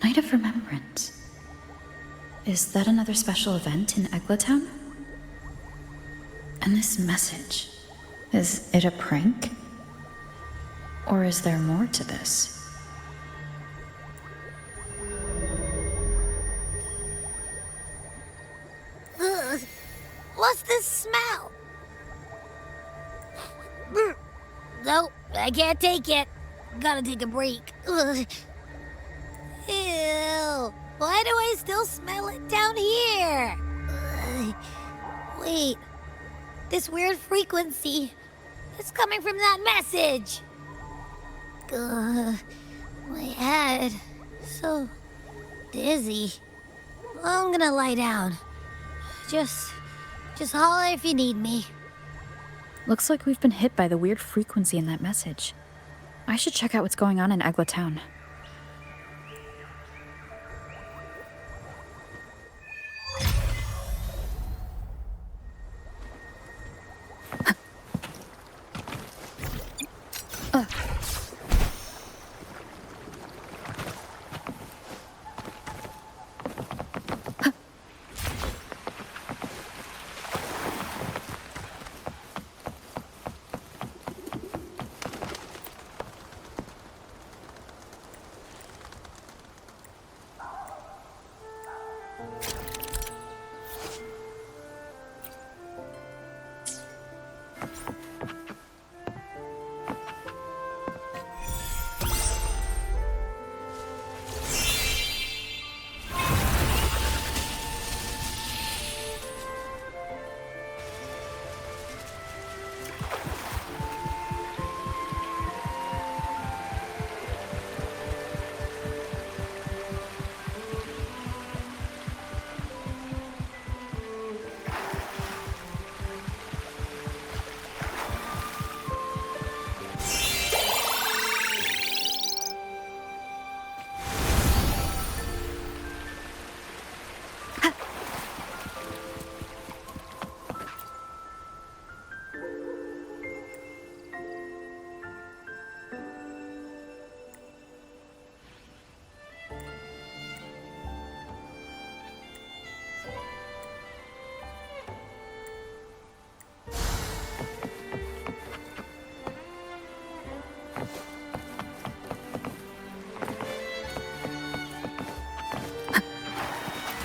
Night of Remembrance. Is that another special event in Eglatown? And this message, is it a prank? Or is there more to this? Ugh, what's this smell? Nope, I can't take it. Gotta take a break. Ugh. Ew, why do I still smell it down here? Ugh. Wait, this weird frequency, it's coming from that message. Ugh, my head, so dizzy. I'm gonna lie down. Just holler if you need me. Looks like we've been hit by the weird frequency in that message. I should check out what's going on in Eglatown.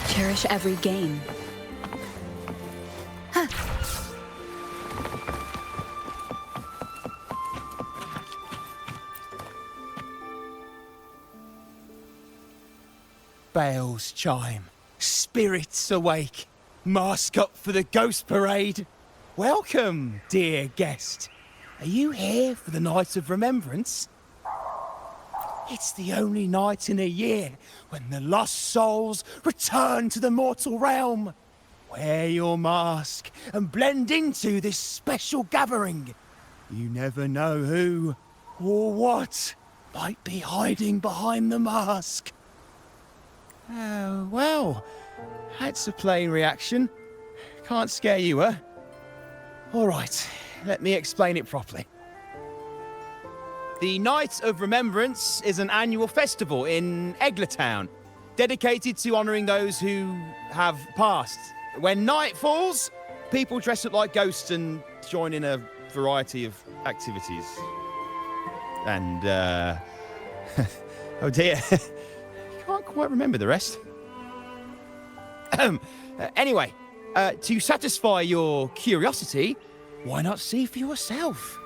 Cherish every game. Bells chime, spirits awake, mask up for the ghost parade. Welcome, dear guest. Are you here for the Night of Remembrance? It's the only night in a year when the lost souls return to the mortal realm. Wear your mask and blend into this special gathering. You never know who or what might be hiding behind the mask. Oh, well, that's a plain reaction. Can't scare you, huh? All right, let me explain it properly. The Night of Remembrance is an annual festival in Eglatown, dedicated to honouring those who have passed. When night falls, people dress up like ghosts and join in a variety of activities. And, oh dear, can't quite remember the rest. Anyway, to satisfy your curiosity, why not see for yourself?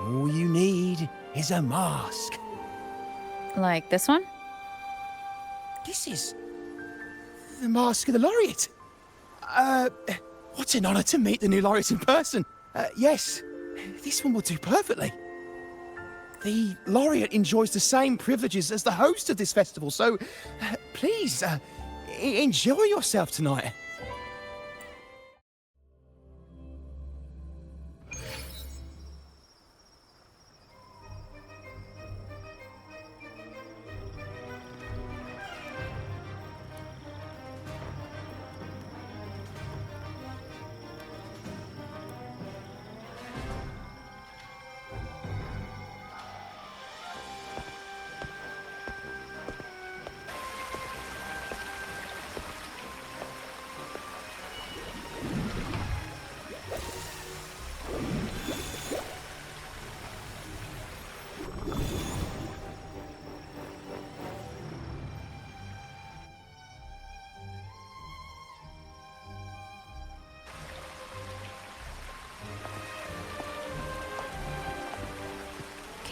All you need is a mask. Like this one? This is the mask of the laureate. What an honour to meet the new laureate in person. Yes, this one will do perfectly. The laureate enjoys the same privileges as the host of this festival, so please, enjoy yourself tonight.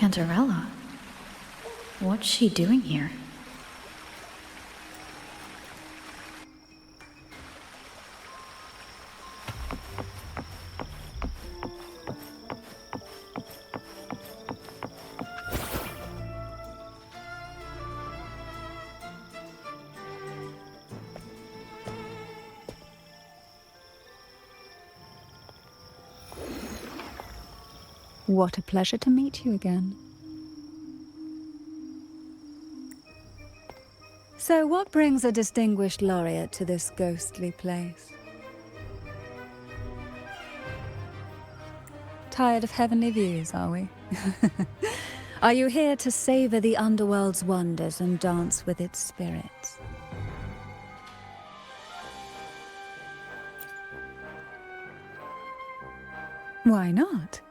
Cantarella? What's she doing here? What a pleasure to meet you again. So what brings a distinguished laureate to this ghostly place? Tired of heavenly views, are we? Are you here to savor the underworld's wonders and dance with its spirits? Why not?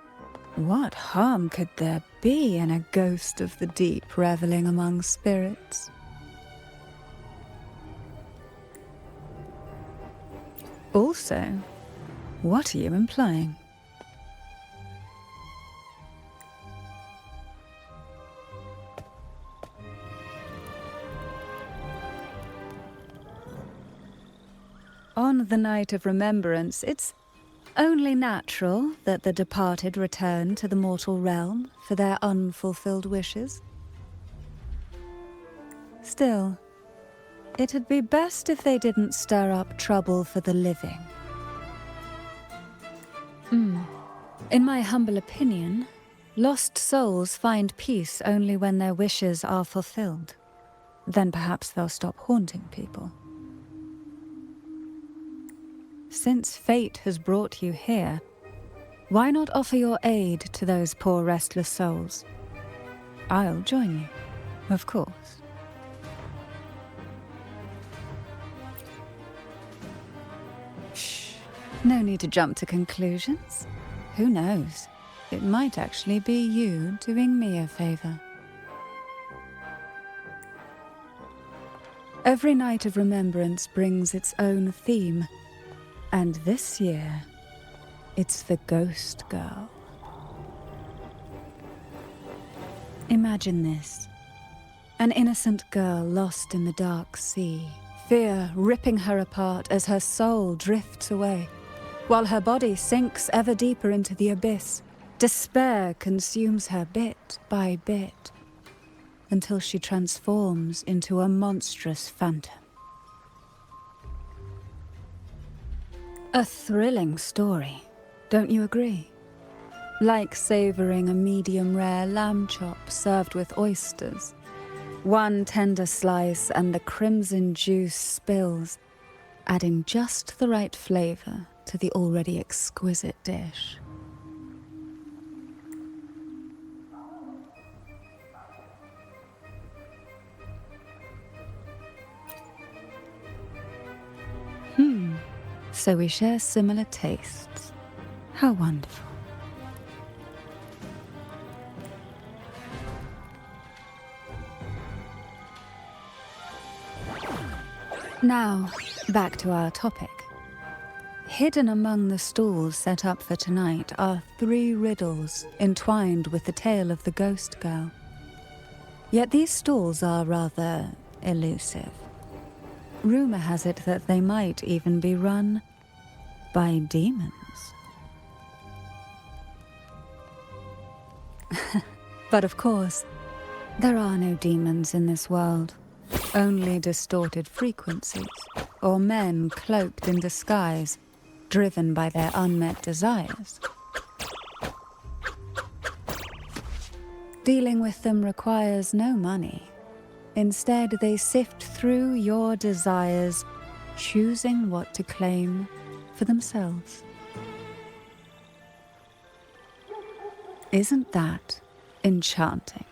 What harm could there be in a ghost of the deep reveling among spirits? Also, what are you implying? On the night of remembrance, it's only natural that the departed return to the mortal realm for their unfulfilled wishes. Still, it'd be best if they didn't stir up trouble for the living. In my humble opinion, lost souls find peace only when their wishes are fulfilled. Then perhaps they'll stop haunting people. Since fate has brought you here, why not offer your aid to those poor restless souls? I'll join you, of course. Shh, no need to jump to conclusions. Who knows? It might actually be you doing me a favor. Every night of remembrance brings its own theme. And this year, it's the Ghost Girl. Imagine this. An innocent girl lost in the dark sea, fear ripping her apart as her soul drifts away, while her body sinks ever deeper into the abyss. Despair consumes her bit by bit, until she transforms into a monstrous phantom. A thrilling story, don't you agree? Like savoring a medium-rare lamb chop served with oysters. One tender slice and the crimson juice spills, adding just the right flavor to the already exquisite dish. So we share similar tastes. How wonderful. Now, back to our topic. Hidden among the stalls set up for tonight are 3 riddles entwined with the tale of the Ghost Girl. Yet these stalls are rather elusive. Rumor has it that they might even be run by demons. But of course, there are no demons in this world. Only distorted frequencies, or men cloaked in disguise, driven by their unmet desires. Dealing with them requires no money. Instead, they sift through your desires, choosing what to claim for themselves. Isn't that enchanting?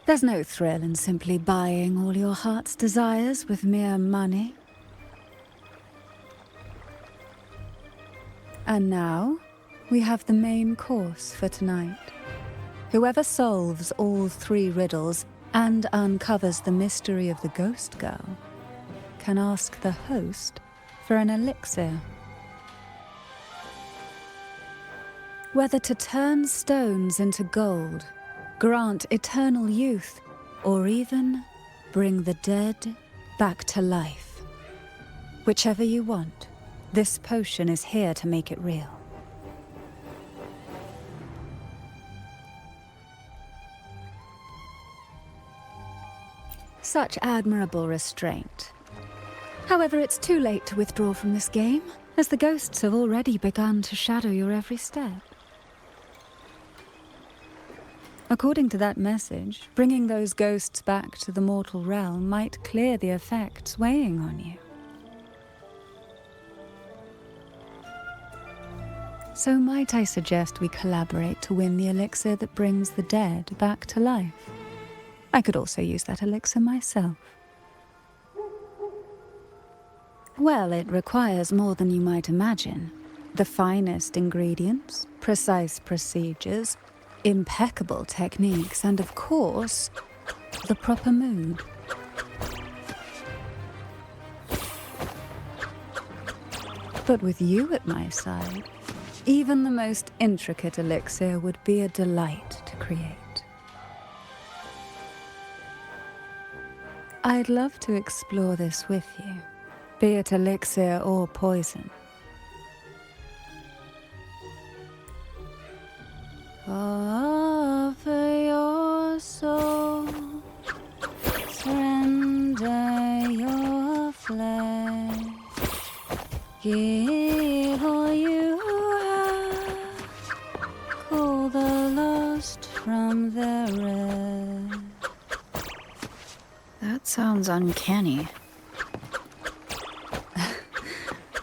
There's no thrill in simply buying all your heart's desires with mere money. And now, we have the main course for tonight. Whoever solves all 3 riddles and uncovers the mystery of the Ghost Girl can ask the host for an elixir. Whether to turn stones into gold grant eternal youth, or even bring the dead back to life. Whichever you want, this potion is here to make it real. Such admirable restraint. However, it's too late to withdraw from this game, as the ghosts have already begun to shadow your every step. According to that message, bringing those ghosts back to the mortal realm might clear the effects weighing on you. So might I suggest we collaborate to win the elixir that brings the dead back to life? I could also use that elixir myself. Well, it requires more than you might imagine. The finest ingredients, precise procedures, impeccable techniques, and of course, the proper mood. But with you at my side, even the most intricate elixir would be a delight to create. I'd love to explore this with you, be it elixir or poison. Offer your soul, surrender your flesh, give all you have, call the lost from their rest. That sounds uncanny.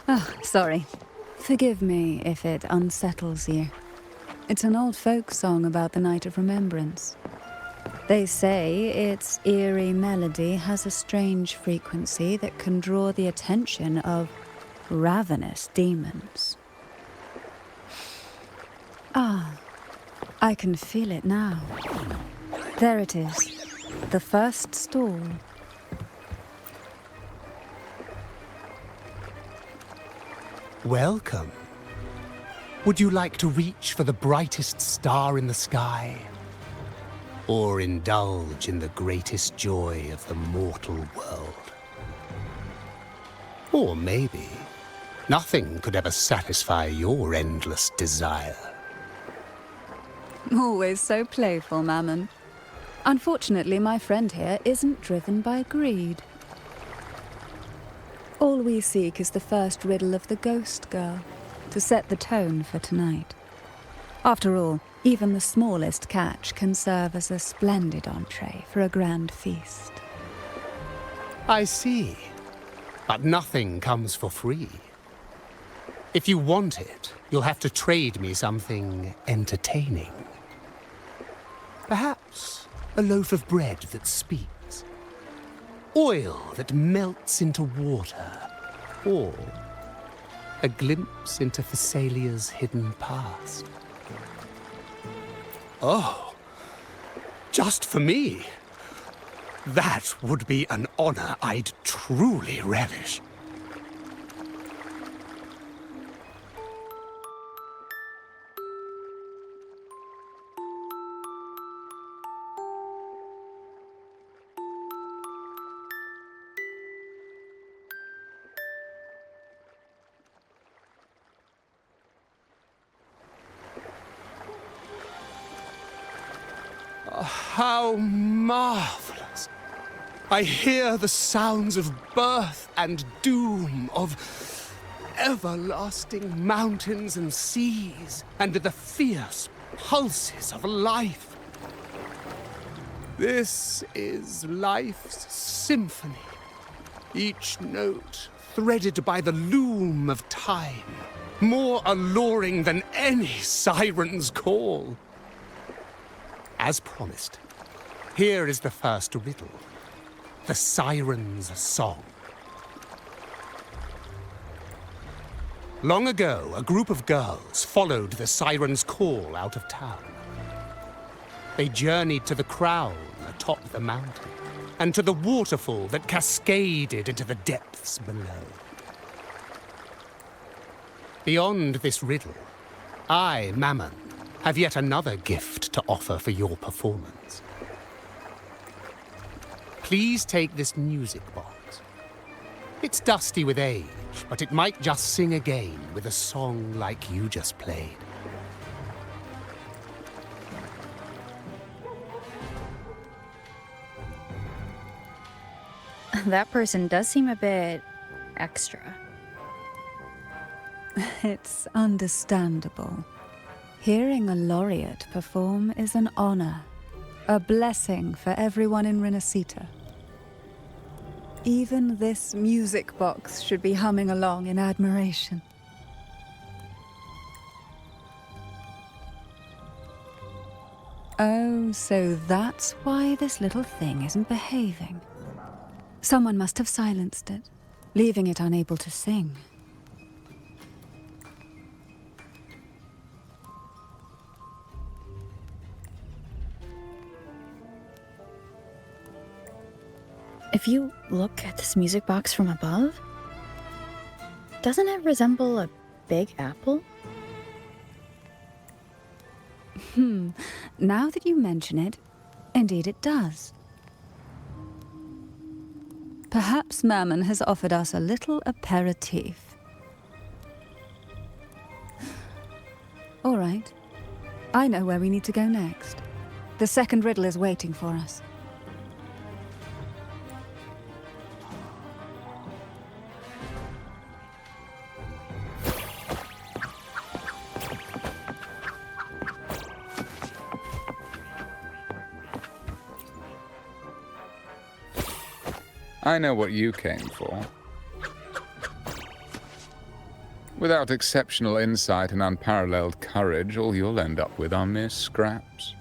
Oh, sorry. Forgive me if it unsettles you. It's an old folk song about the Night of Remembrance. They say its eerie melody has a strange frequency that can draw the attention of ravenous demons. Ah, I can feel it now. There it is, the first stall. Welcome. Would you like to reach for the brightest star in the sky? Or indulge in the greatest joy of the mortal world? Or maybe nothing could ever satisfy your endless desire. Always so playful, Mammon. Unfortunately, my friend here isn't driven by greed. All we seek is the first riddle of the ghost girl, to set the tone for tonight. After all, even the smallest catch can serve as a splendid entree for a grand feast. I see. But nothing comes for free. If you want it, you'll have to trade me something entertaining. Perhaps a loaf of bread that speaks. Oil that melts into water. Or a glimpse into Thessalia's hidden past. Oh, just for me? That would be an honor I'd truly relish. How marvelous! I hear the sounds of birth and doom, of everlasting mountains and seas, and the fierce pulses of life. This is life's symphony, each note threaded by the loom of time, more alluring than any siren's call. As promised, here is the first riddle, the siren's song. Long ago, a group of girls followed the siren's call out of town. They journeyed to the crown atop the mountain, and to the waterfall that cascaded into the depths below. Beyond this riddle, I, Mammon, have yet another gift to offer for your performance. Please take this music box. It's dusty with age, but it might just sing again with a song like you just played. That person does seem a bit extra. It's understandable. Hearing a laureate perform is an honor, a blessing for everyone in Renacita. Even this music box should be humming along in admiration. Oh, so that's why this little thing isn't behaving. Someone must have silenced it, leaving it unable to sing. If you look at this music box from above, doesn't it resemble a big apple? Now that you mention it, indeed it does. Perhaps Mammon has offered us a little aperitif. All right. I know where we need to go next. The second riddle is waiting for us. I know what you came for. Without exceptional insight and unparalleled courage, all you'll end up with are mere scraps.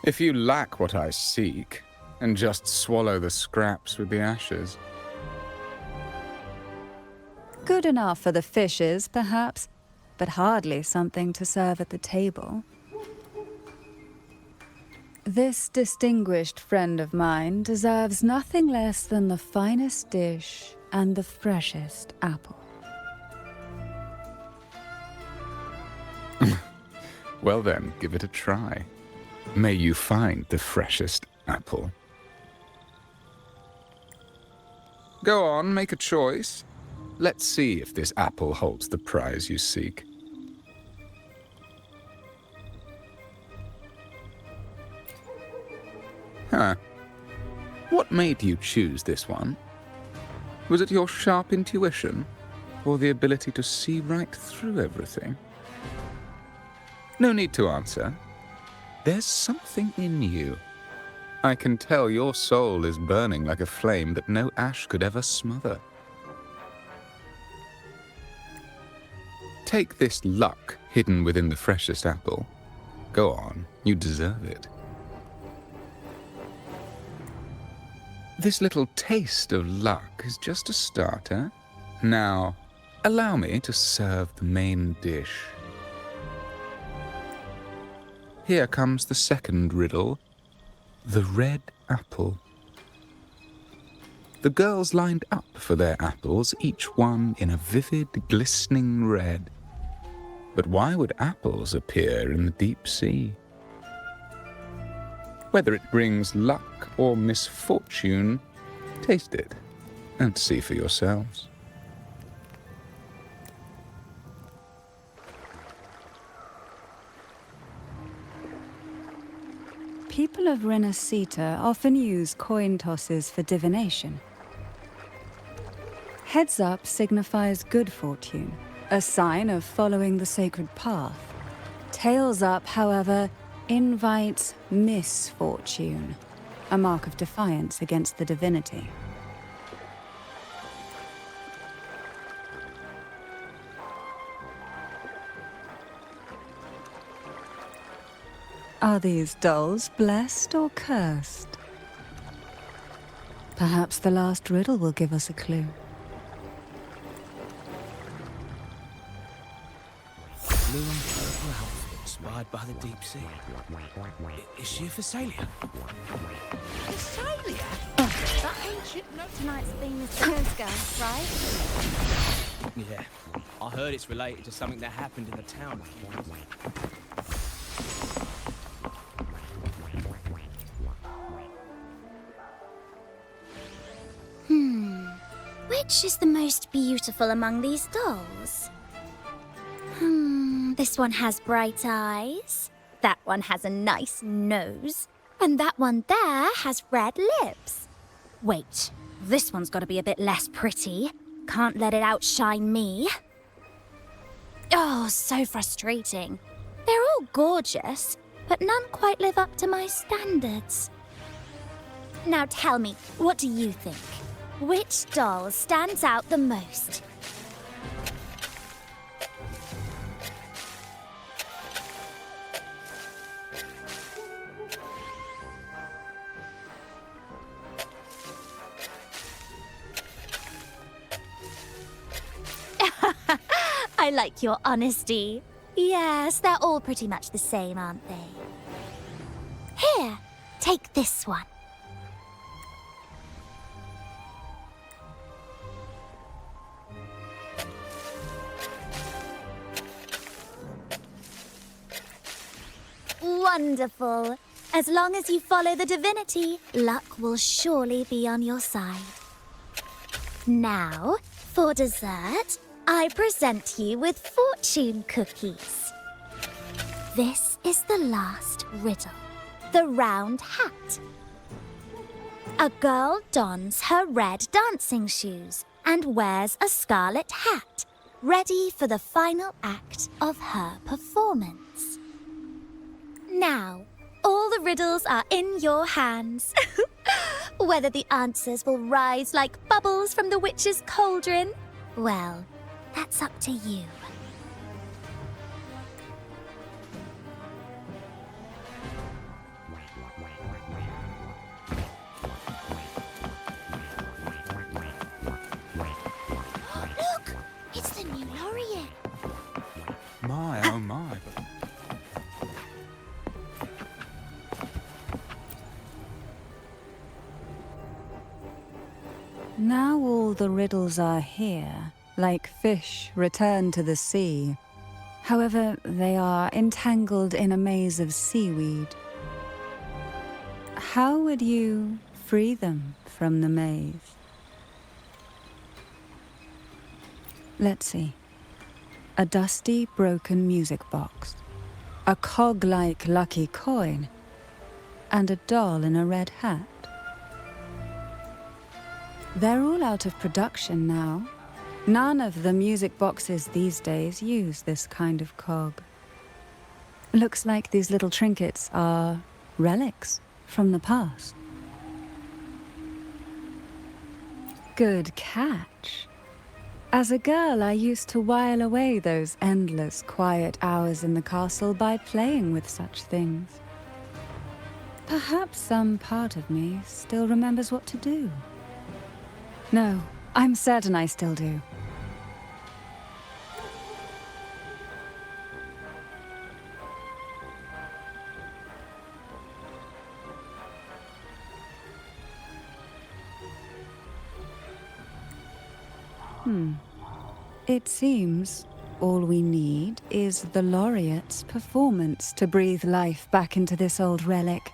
If you lack what I seek, and just swallow the scraps with the ashes. Good enough for the fishes, perhaps, but hardly something to serve at the table. This distinguished friend of mine deserves nothing less than the finest dish and the freshest apple. Well then, give it a try. May you find the freshest apple. Go on, make a choice. Let's see if this apple holds the prize you seek. Huh. What made you choose this one? Was it your sharp intuition, or the ability to see right through everything? No need to answer. There's something in you. I can tell your soul is burning like a flame that no ash could ever smother. Take this luck hidden within the freshest apple. Go on, you deserve it. This little taste of luck is just a starter. Now, allow me to serve the main dish. Here comes the second riddle, the red apple. The girls lined up for their apples, each one in a vivid, glistening red. But why would apples appear in the deep sea? Whether it brings luck or misfortune, taste it and see for yourselves. People of Renacita often use coin tosses for divination. Heads up signifies good fortune, a sign of following the sacred path. Tails up, however, invites misfortune, a mark of defiance against the divinity. Are these dolls blessed or cursed? Perhaps the last riddle will give us a clue. Blue and purple outfit inspired by the deep sea. Is she a Phasalia? Phasalia? That ancient... Tonight's theme is the Ghost Girl, right? Yeah, I heard it's related to something that happened in the town. Which is the most beautiful among these dolls? This one has bright eyes. That one has a nice nose. And that one there has red lips. Wait, this one's got to be a bit less pretty. Can't let it outshine me. Oh, so frustrating. They're all gorgeous, but none quite live up to my standards. Now tell me, what do you think? Which doll stands out the most? I like your honesty. Yes, they're all pretty much the same, aren't they? Here, take this one. Wonderful. As long as you follow the divinity, luck will surely be on your side. Now, for dessert, I present you with fortune cookies. This is the last riddle. The round hat. A girl dons her red dancing shoes and wears a scarlet hat, ready for the final act of her performance. Now, all the riddles are in your hands. Whether the answers will rise like bubbles from the witch's cauldron, well, that's up to you. Look! It's the new laureate. My, oh my. Now all the riddles are here, like fish returned to the sea. However, they are entangled in a maze of seaweed. How would you free them from the maze? Let's see. A dusty, broken music box, a cog-like lucky coin, and a doll in a red hat. They're all out of production now. None of the music boxes these days use this kind of cog. Looks like these little trinkets are relics from the past. Good catch. As a girl, I used to while away those endless, quiet hours in the castle by playing with such things. Perhaps some part of me still remembers what to do. No, I'm certain I still do. It seems all we need is the laureate's performance to breathe life back into this old relic.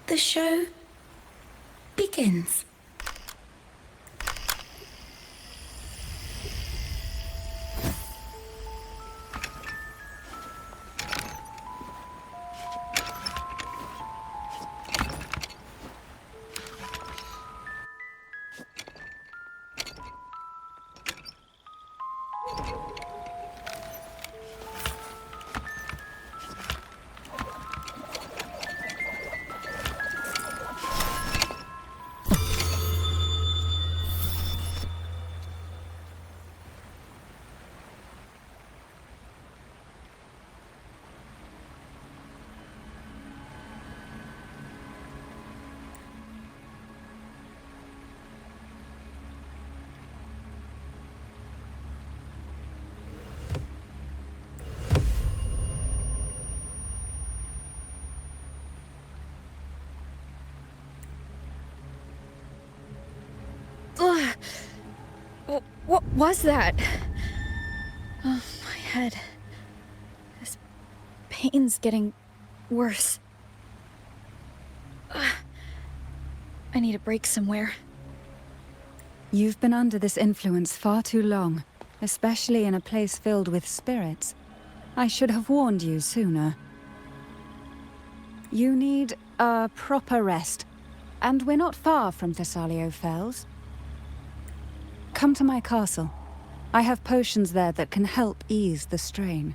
The show begins. What was that? Oh, my head. This pain's getting worse. I need a break somewhere. You've been under this influence far too long, especially in a place filled with spirits. I should have warned you sooner. You need a proper rest, and we're not far from Thessalio Fells. Come to my castle. I have potions there that can help ease the strain.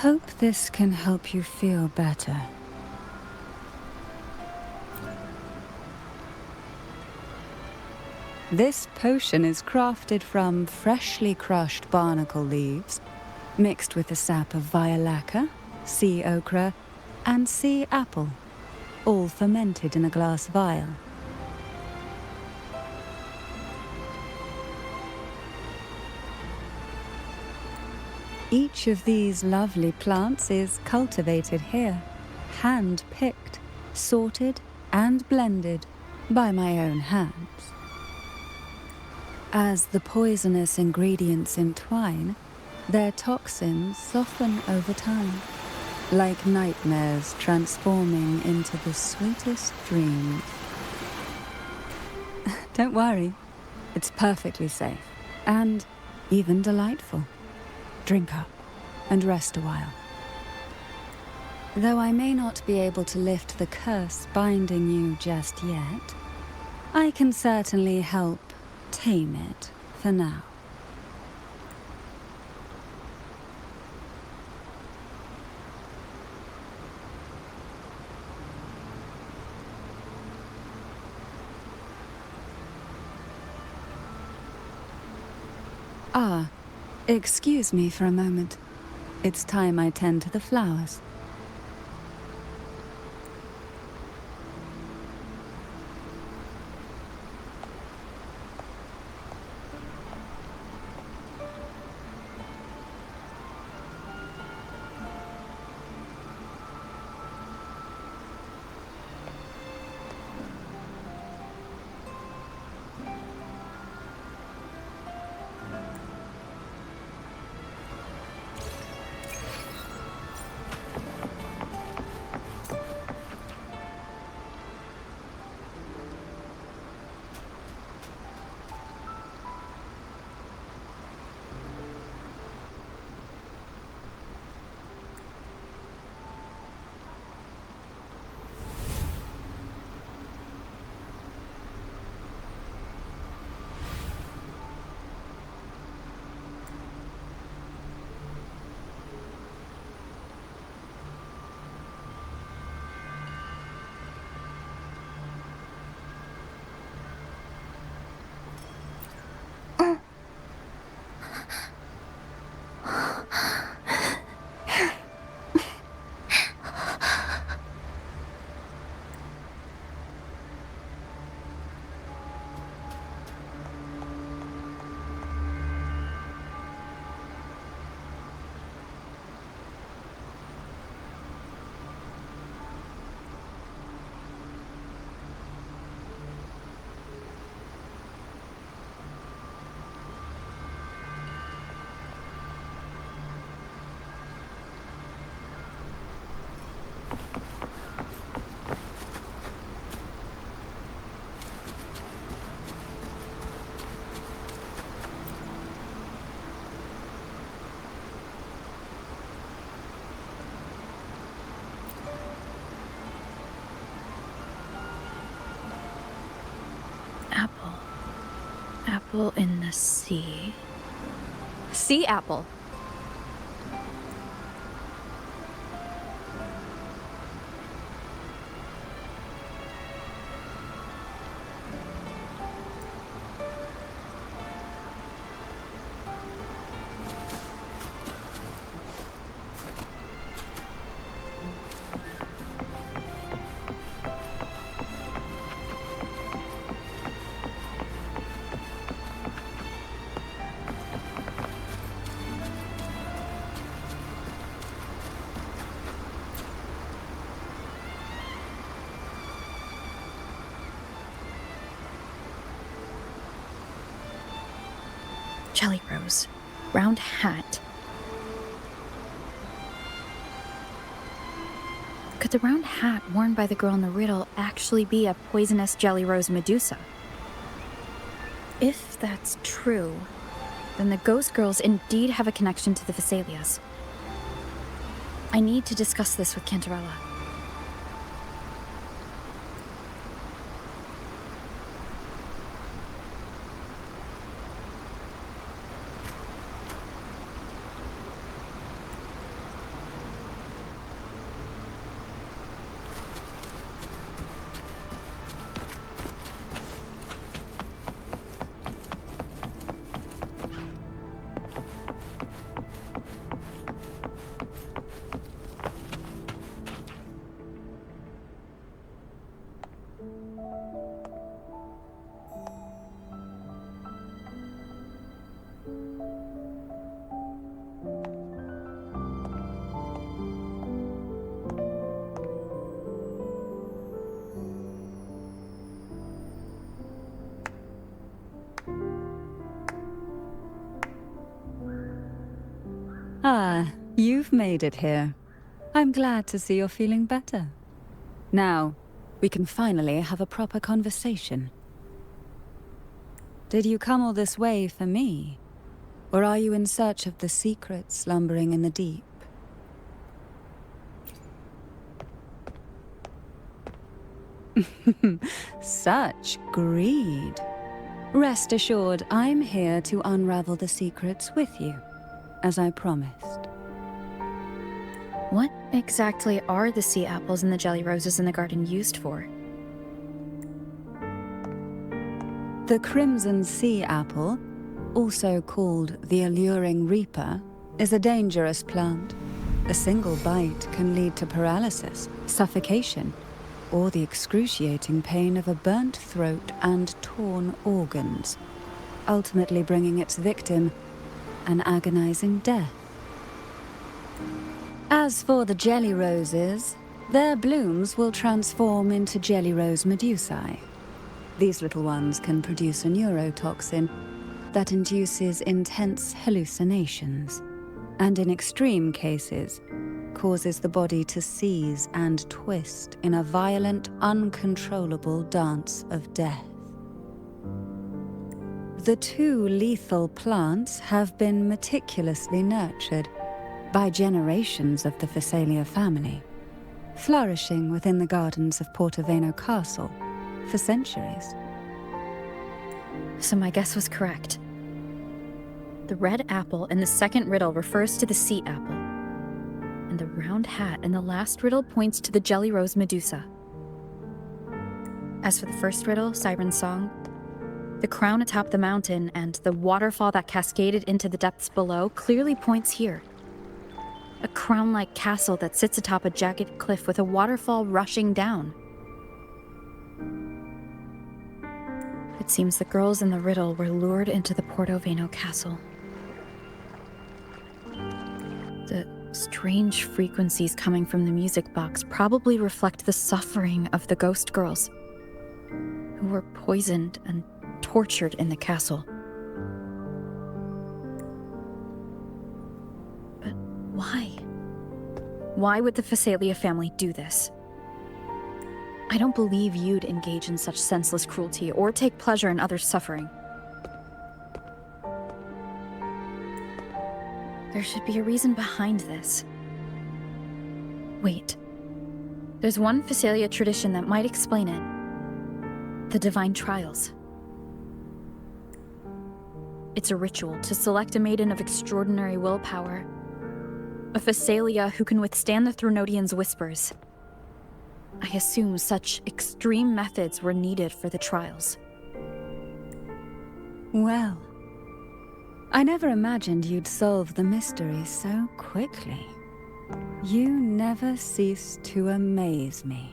Hope this can help you feel better. This potion is crafted from freshly crushed barnacle leaves, mixed with the sap of violaca, sea ochre, and sea apple, all fermented in a glass vial. Each of these lovely plants is cultivated here, hand-picked, sorted, and blended by my own hands. As the poisonous ingredients entwine, their toxins soften over time, like nightmares transforming into the sweetest dreams. Don't worry, it's perfectly safe, and even delightful. Drink up, and rest a while. Though I may not be able to lift the curse binding you just yet, I can certainly help tame it for now. Ah, excuse me for a moment. It's time I tend to the flowers. Apple in the sea. sea apple. Jelly Rose. Round hat. Could the round hat worn by the girl in the riddle actually be a poisonous Jelly Rose Medusa? If that's true, then the ghost girls indeed have a connection to the Vesalias. I need to discuss this with Cantarella. Ah, you've made it here. I'm glad to see you're feeling better. Now, we can finally have a proper conversation. Did you come all this way for me? Or are you in search of the secret slumbering in the deep? Such greed. Rest assured, I'm here to unravel the secrets with you, as I promised. What exactly are the sea apples and the jelly roses in the garden used for? The crimson sea apple, also called the alluring reaper, is a dangerous plant. A single bite can lead to paralysis, suffocation, or the excruciating pain of a burnt throat and torn organs, ultimately bringing its victim an agonizing death. As for the jelly roses, their blooms will transform into jelly rose medusae. These little ones can produce a neurotoxin that induces intense hallucinations, and in extreme cases, causes the body to seize and twist in a violent, uncontrollable dance of death. The two lethal plants have been meticulously nurtured by generations of the Phasalia family, flourishing within the gardens of Portoveno Castle for centuries. So my guess was correct. The red apple in the second riddle refers to the sea apple, and the round hat in the last riddle points to the jelly rose Medusa. As for the first riddle, Siren's Song, the crown atop the mountain and the waterfall that cascaded into the depths below clearly points here. A crown-like castle that sits atop a jagged cliff with a waterfall rushing down. It seems the girls in the riddle were lured into the Portoveno castle. The strange frequencies coming from the music box probably reflect the suffering of the ghost girls, who were poisoned and tortured in the castle. But why? Why would the Phasalia family do this? I don't believe you'd engage in such senseless cruelty or take pleasure in others' suffering. There should be a reason behind this. Wait. There's one Phasalia tradition that might explain it. The Divine Trials. It's a ritual to select a maiden of extraordinary willpower. A Phasalia who can withstand the Threnodians' whispers. I assume such extreme methods were needed for the trials. Well, I never imagined you'd solve the mystery so quickly. You never cease to amaze me.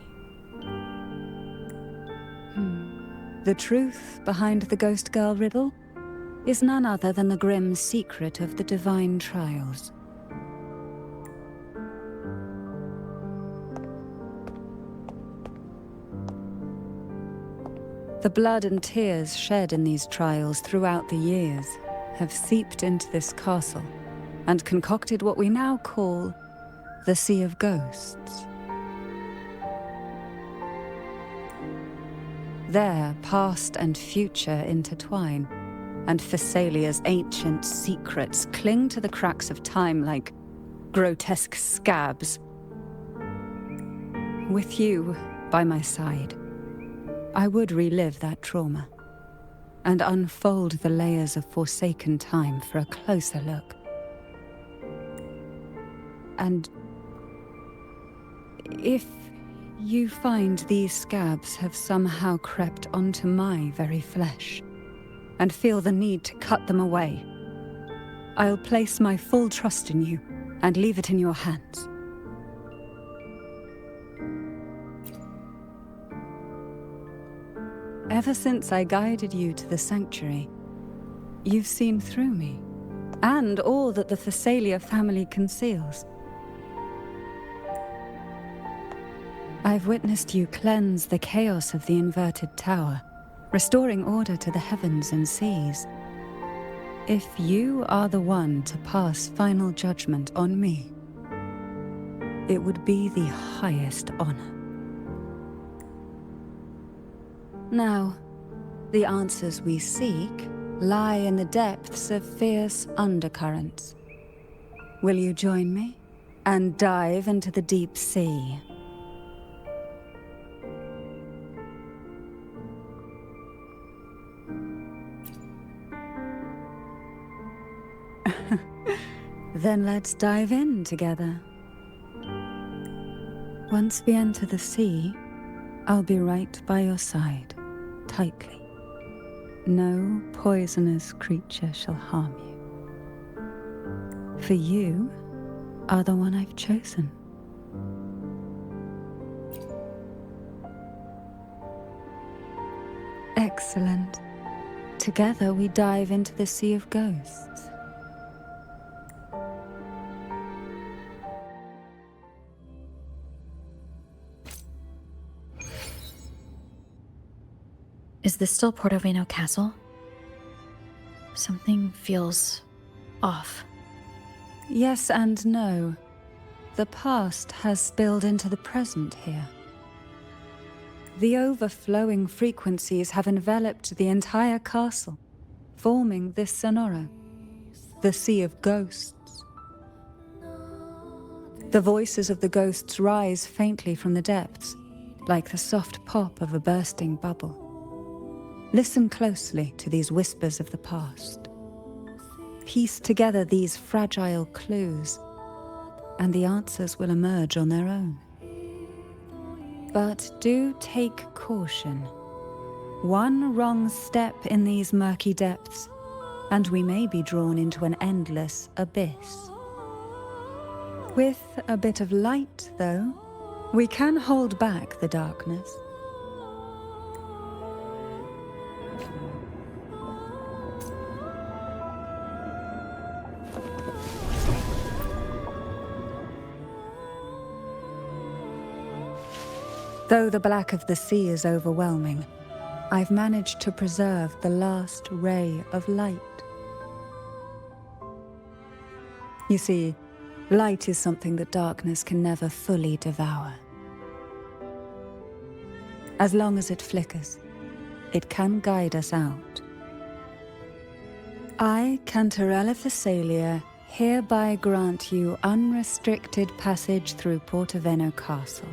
The truth behind the Ghost Girl riddle is none other than the grim secret of the divine trials. The blood and tears shed in these trials throughout the years have seeped into this castle and concocted what we now call the Sea of Ghosts. There, past and future intertwine, and Phasalia's ancient secrets cling to the cracks of time like grotesque scabs. With you by my side, I would relive that trauma and unfold the layers of forsaken time for a closer look. And if you find these scabs have somehow crept onto my very flesh and feel the need to cut them away, I'll place my full trust in you and leave it in your hands. Ever since I guided you to the sanctuary, you've seen through me, and all that the Phasalia family conceals. I've witnessed you cleanse the chaos of the inverted tower, restoring order to the heavens and seas. If you are the one to pass final judgment on me, it would be the highest honor. Now, the answers we seek lie in the depths of fierce undercurrents. Will you join me and dive into the deep sea? Then let's dive in together. Once we enter the sea, I'll be right by your side, tightly. No poisonous creature shall harm you. For you are the one I've chosen. Excellent. Together we dive into the Sea of Ghosts. Is this still Portoveno Castle? Something feels off. Yes and no. The past has spilled into the present here. The overflowing frequencies have enveloped the entire castle, forming this sonoro, the Sea of Ghosts. The voices of the ghosts rise faintly from the depths, like the soft pop of a bursting bubble. Listen closely to these whispers of the past. Piece together these fragile clues, and the answers will emerge on their own. But do take caution. One wrong step in these murky depths, and we may be drawn into an endless abyss. With a bit of light, though, we can hold back the darkness. Though the black of the sea is overwhelming, I've managed to preserve the last ray of light. You see, light is something that darkness can never fully devour. As long as it flickers, it can guide us out. I, Cantarella Phasalia, hereby grant you unrestricted passage through Portoveno Castle.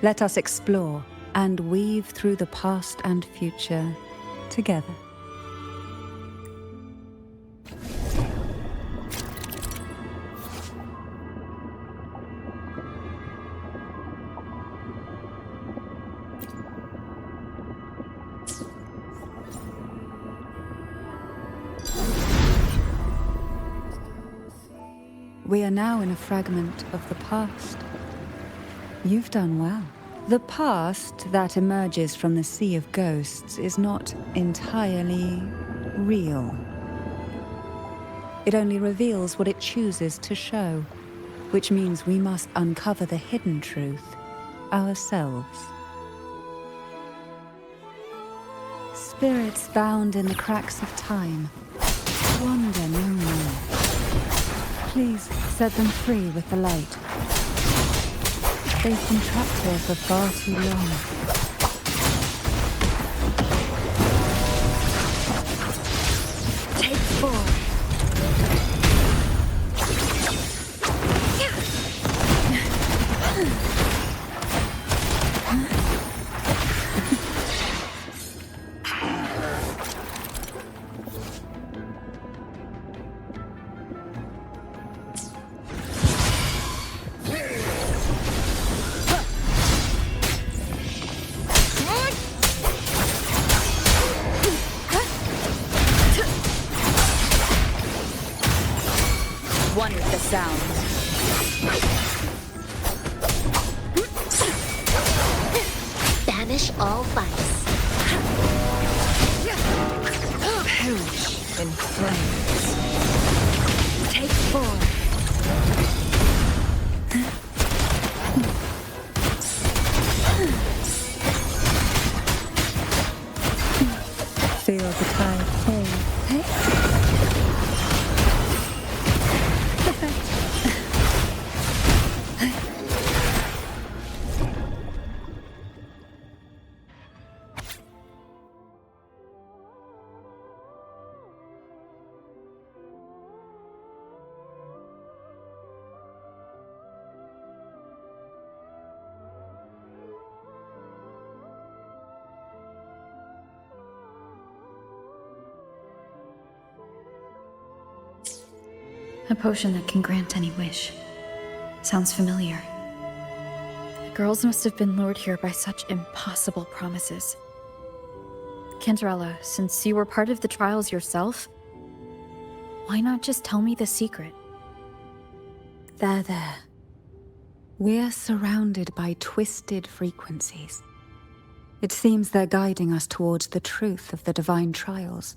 Let us explore and weave through the past and future together. We are now in a fragment of the past. You've done well. The past that emerges from the Sea of Ghosts is not entirely real. It only reveals what it chooses to show, which means we must uncover the hidden truth ourselves. Spirits bound in the cracks of time wander no more. Please set them free with the light. They've been trapped here for far too long. Take 4. One with the sound. Banish all vice. Perish in flames. Take 4. Feel the tide fall. Hey? A potion that can grant any wish. Sounds familiar. The girls must have been lured here by such impossible promises. Cantarella, since you were part of the trials yourself, why not just tell me the secret? There. We're surrounded by twisted frequencies. It seems they're guiding us towards the truth of the divine trials.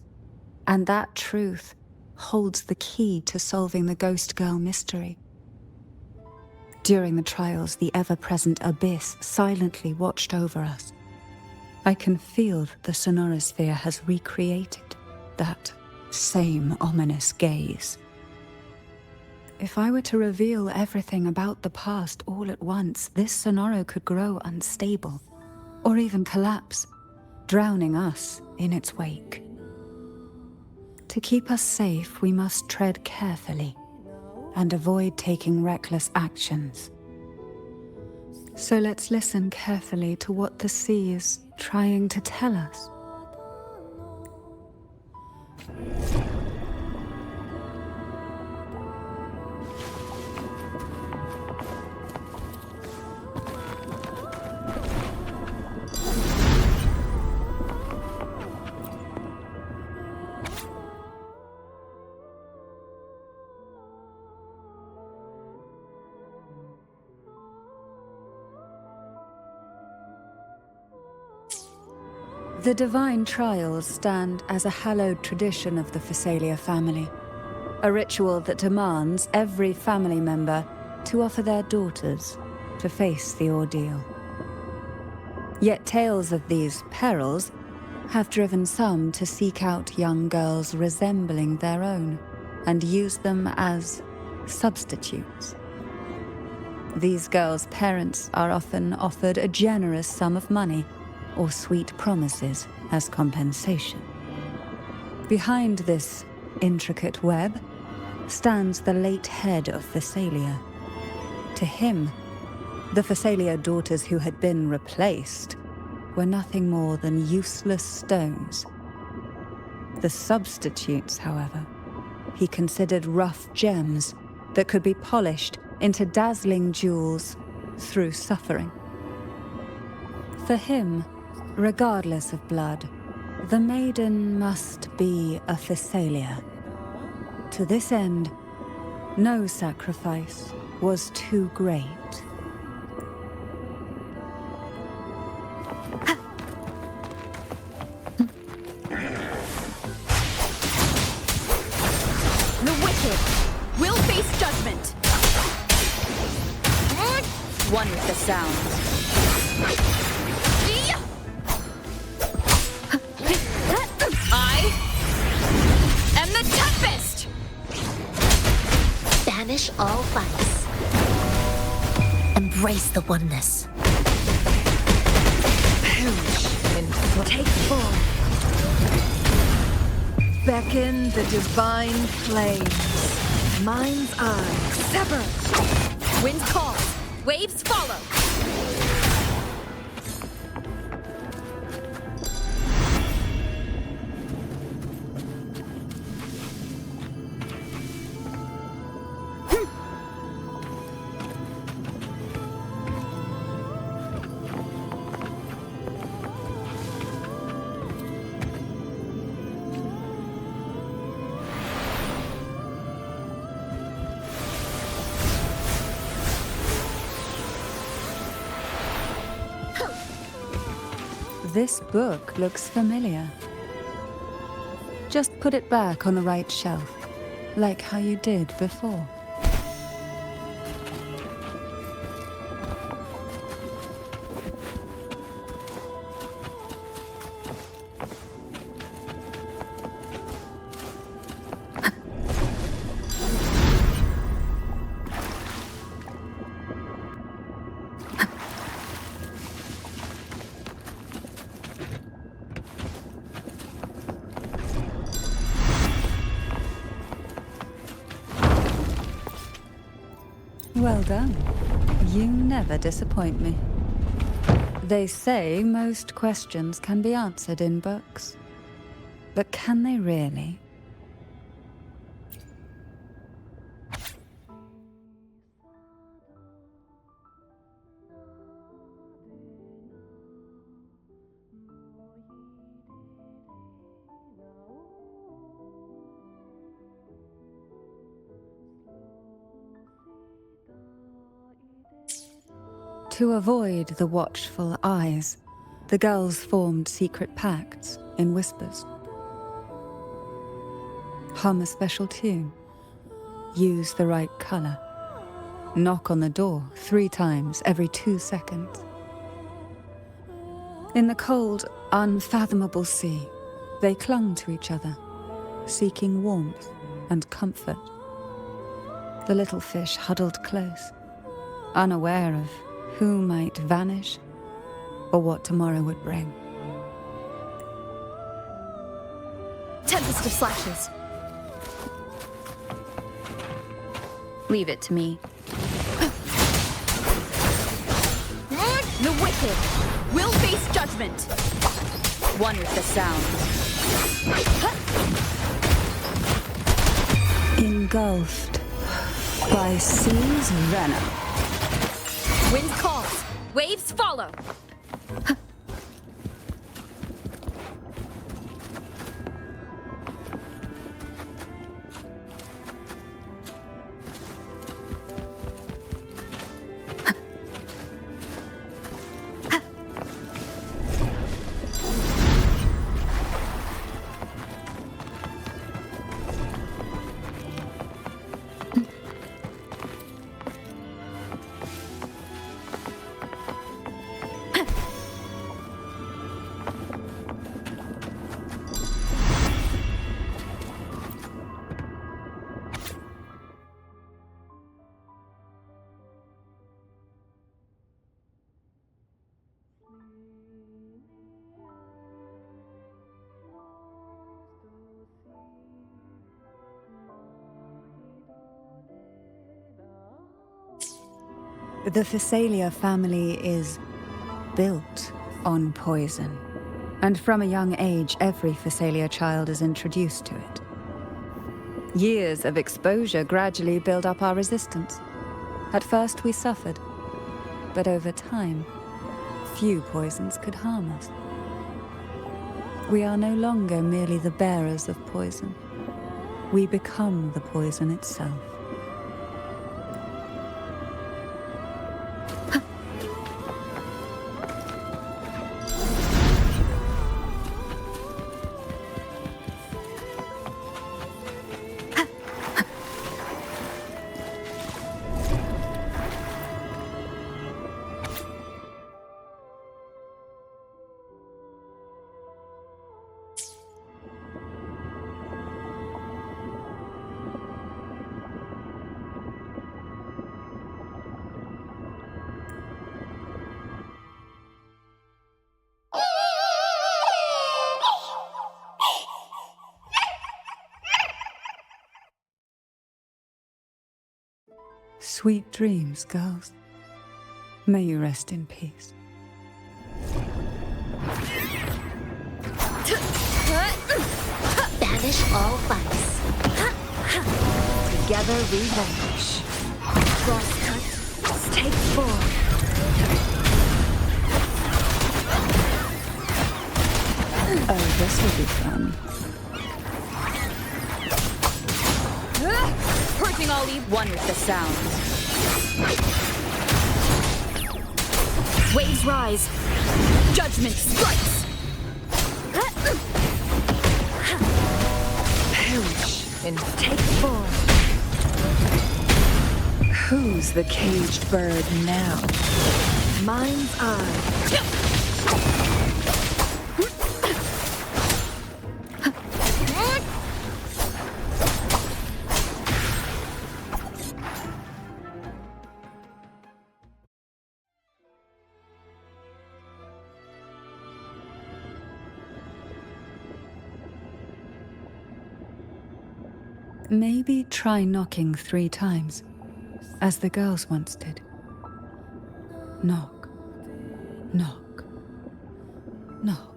And that truth holds the key to solving the Ghost Girl mystery. During the trials, the ever-present abyss silently watched over us. I can feel that the sonorosphere has recreated that same ominous gaze. If I were to reveal everything about the past all at once, this sonoro could grow unstable, or even collapse, drowning us in its wake. To keep us safe, we must tread carefully and avoid taking reckless actions. So let's listen carefully to what the sea is trying to tell us. The divine trials stand as a hallowed tradition of the Phasalia family, a ritual that demands every family member to offer their daughters to face the ordeal. Yet tales of these perils have driven some to seek out young girls resembling their own and use them as substitutes. These girls' parents are often offered a generous sum of money or sweet promises as compensation. Behind this intricate web stands the late head of Phasalia. To him, the Phasalia daughters who had been replaced were nothing more than useless stones. The substitutes, however, he considered rough gems that could be polished into dazzling jewels through suffering. For him, regardless of blood, the maiden must be a Phasalia. To this end, No sacrifice was too great. The wicked will face judgment. One with the sound. I am the Tempest! Banish all vice. Embrace the oneness. Take form. Beckon the divine flames. Mind's eye. Sever! Wind calls, waves follow. This book looks familiar. Just put it back on the right shelf, like how you did before. Well done. You never disappoint me. They say most questions can be answered in books. But can they really? To avoid the watchful eyes, the girls formed secret pacts in whispers. Hum a special tune. Use the right color. Knock on the door 3 times every 2 seconds. In the cold, unfathomable sea, they clung to each other, seeking warmth and comfort. The little fish huddled close, unaware of who might vanish or what tomorrow would bring. Tempest of slashes. Leave it to me. The wicked will face judgment. One with the sound. Engulfed by sea's venom. Wind calls, waves follow. The Phasalia family is built on poison. And from a young age, every Phasalia child is introduced to it. Years of exposure gradually build up our resistance. At first we suffered, but over time, few poisons could harm us. We are no longer merely the bearers of poison. We become the poison itself. Sweet dreams, girls. May you rest in peace. Banish all vice. Together we vanish. Crosscut, take four. Oh, this will be fun. Purging all leave one with the sound. Waves rise. Judgment strikes. Perish and take four. Who's the caged bird now? Mind's eye. Maybe try knocking 3 times, as the girls once did. Knock, knock, knock.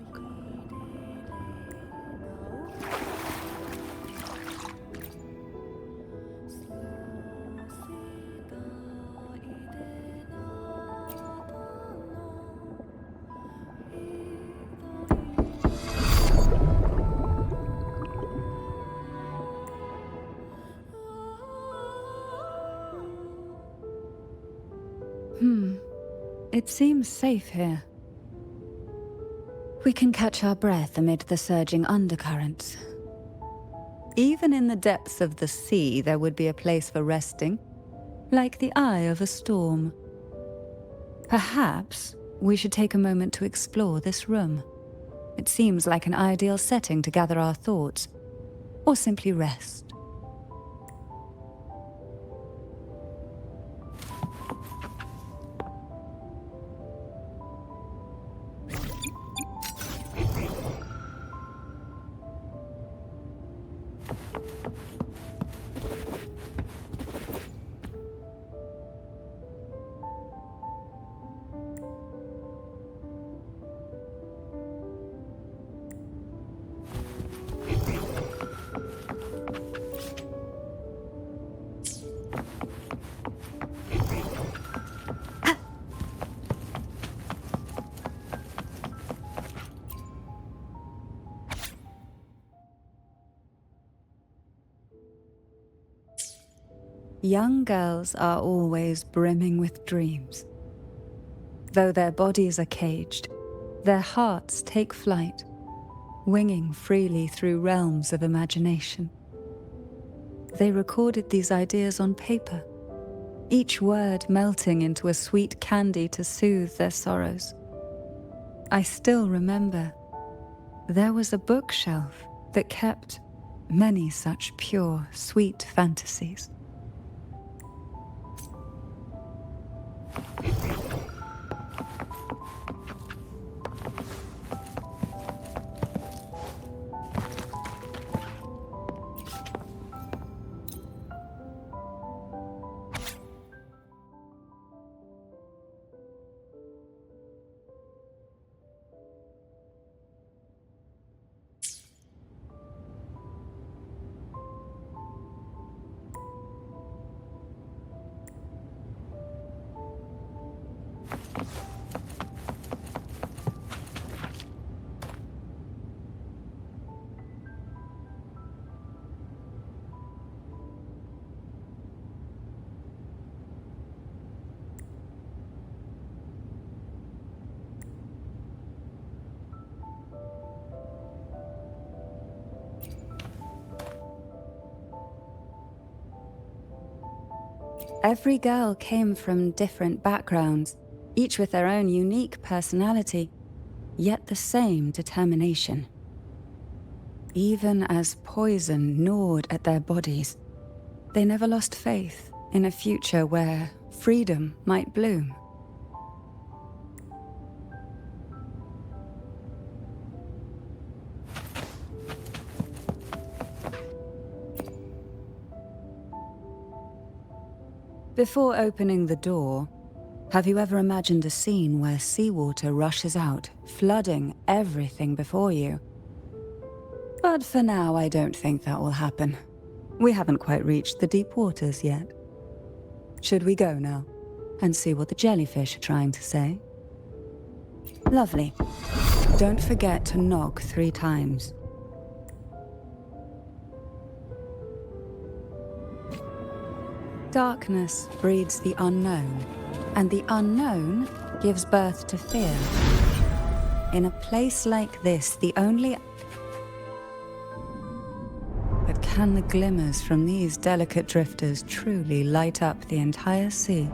It seems safe here. We can catch our breath amid the surging undercurrents. Even in the depths of the sea, there would be a place for resting, like the eye of a storm. Perhaps we should take a moment to explore this room. It seems like an ideal setting to gather our thoughts, or simply rest. Young girls are always brimming with dreams. Though their bodies are caged, their hearts take flight, winging freely through realms of imagination. They recorded these ideas on paper, each word melting into a sweet candy to soothe their sorrows. I still remember there was a bookshelf that kept many such pure, sweet fantasies. Every girl came from different backgrounds, each with their own unique personality, yet the same determination. Even as poison gnawed at their bodies, they never lost faith in a future where freedom might bloom. Before opening the door, have you ever imagined a scene where seawater rushes out, flooding everything before you? But for now, I don't think that will happen. We haven't quite reached the deep waters yet. Should we go now and see what the jellyfish are trying to say? Lovely. Don't forget to knock 3 times. Darkness breeds the unknown, and the unknown gives birth to fear. In a place like this, the only... But can the glimmers from these delicate drifters truly light up the entire sea?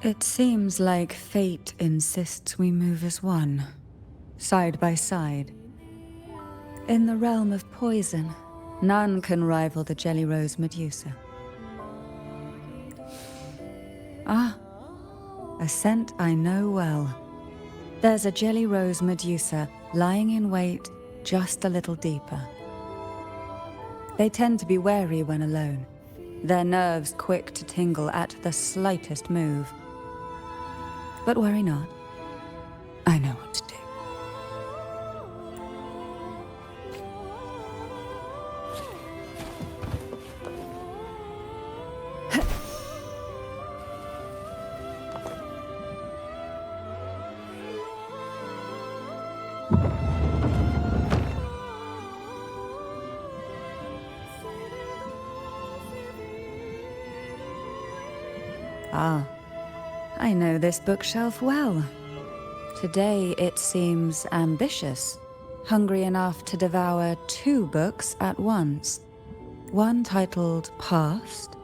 It seems like fate insists we move as one, side by side. In the realm of poison, none can rival the Jelly Rose Medusa. Ah, a scent I know well. There's a Jelly Rose Medusa lying in wait just a little deeper. They tend to be wary when alone, their nerves quick to tingle at the slightest move. But worry not. I know what to do. Ah. I know this bookshelf well. Today it seems ambitious, hungry enough to devour 2 books at once. One titled Past,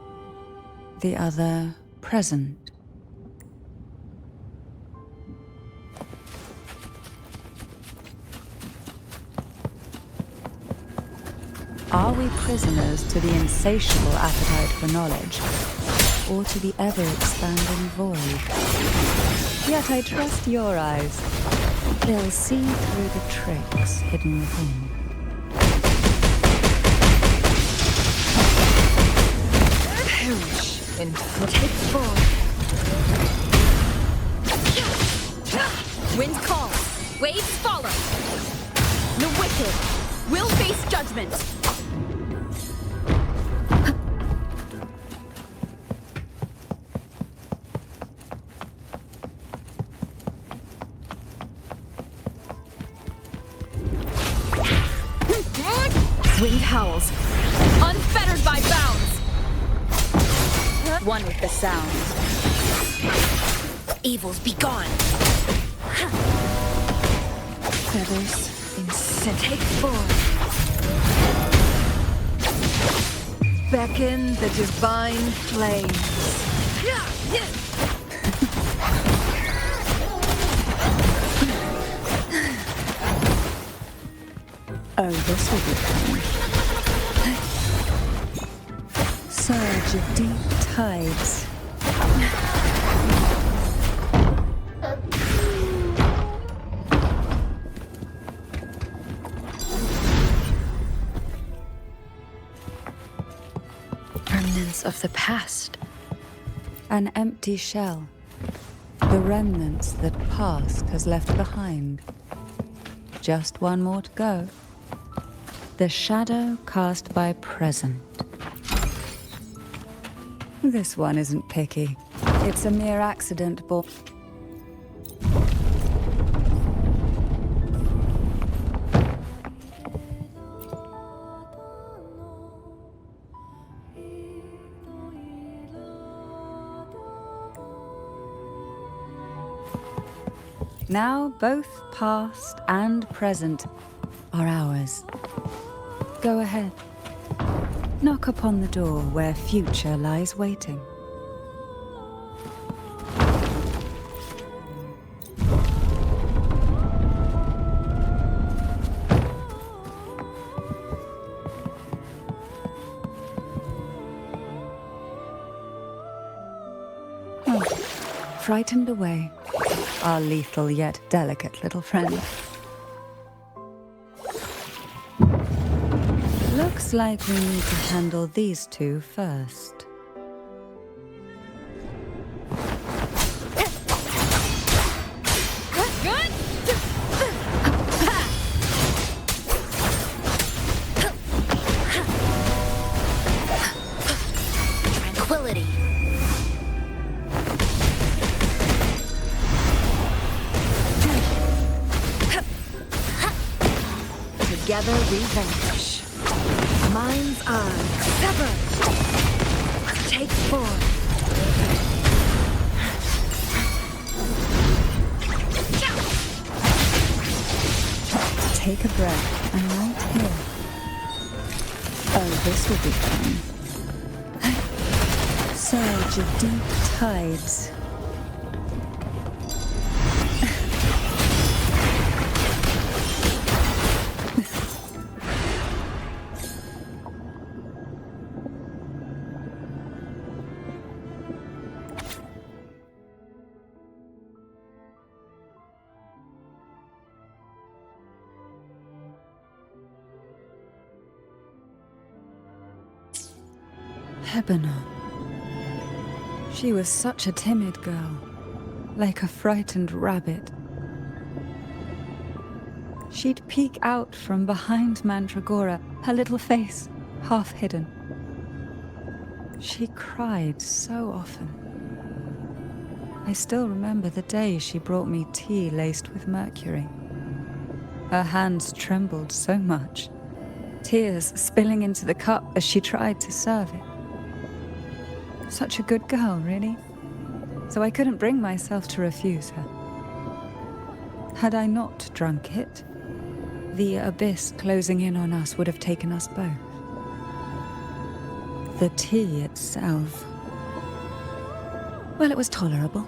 the other Present. Are we prisoners to the insatiable appetite for knowledge, or to the ever-expanding void? Yet I trust your eyes. They'll see through the tricks hidden within. Perish in take form. Wind calls, waves follow. The wicked will face judgment. Wind howls, unfettered by bounds. One with the sound. Evils be gone. Feathers in scent. Take form. Beckon the divine flames. Oh, this will be fun. Surge of deep tides. Remnants of the past. An empty shell. The remnants that past has left behind. Just one more to go. The shadow cast by present. This one isn't picky. It's a mere accident, but... Now both past and present are ours. Go ahead. Knock upon the door where future lies waiting. Oh, frightened away, our lethal yet delicate little friend. Looks like we need to handle these two first. Tranquility. Together we vanish. Mind's eye. Sever. Take form. Take a breath and right here. Oh, this will be fun. Surge of deep tides. Lebanon. She was such a timid girl, like a frightened rabbit. She'd peek out from behind Mandragora, her little face half hidden. She cried so often. I still remember the day she brought me tea laced with mercury. Her hands trembled so much, tears spilling into the cup as she tried to serve it. Such a good girl, really. So I couldn't bring myself to refuse her. Had I not drunk it, the abyss closing in on us would have taken us both. The tea itself, well, it was tolerable.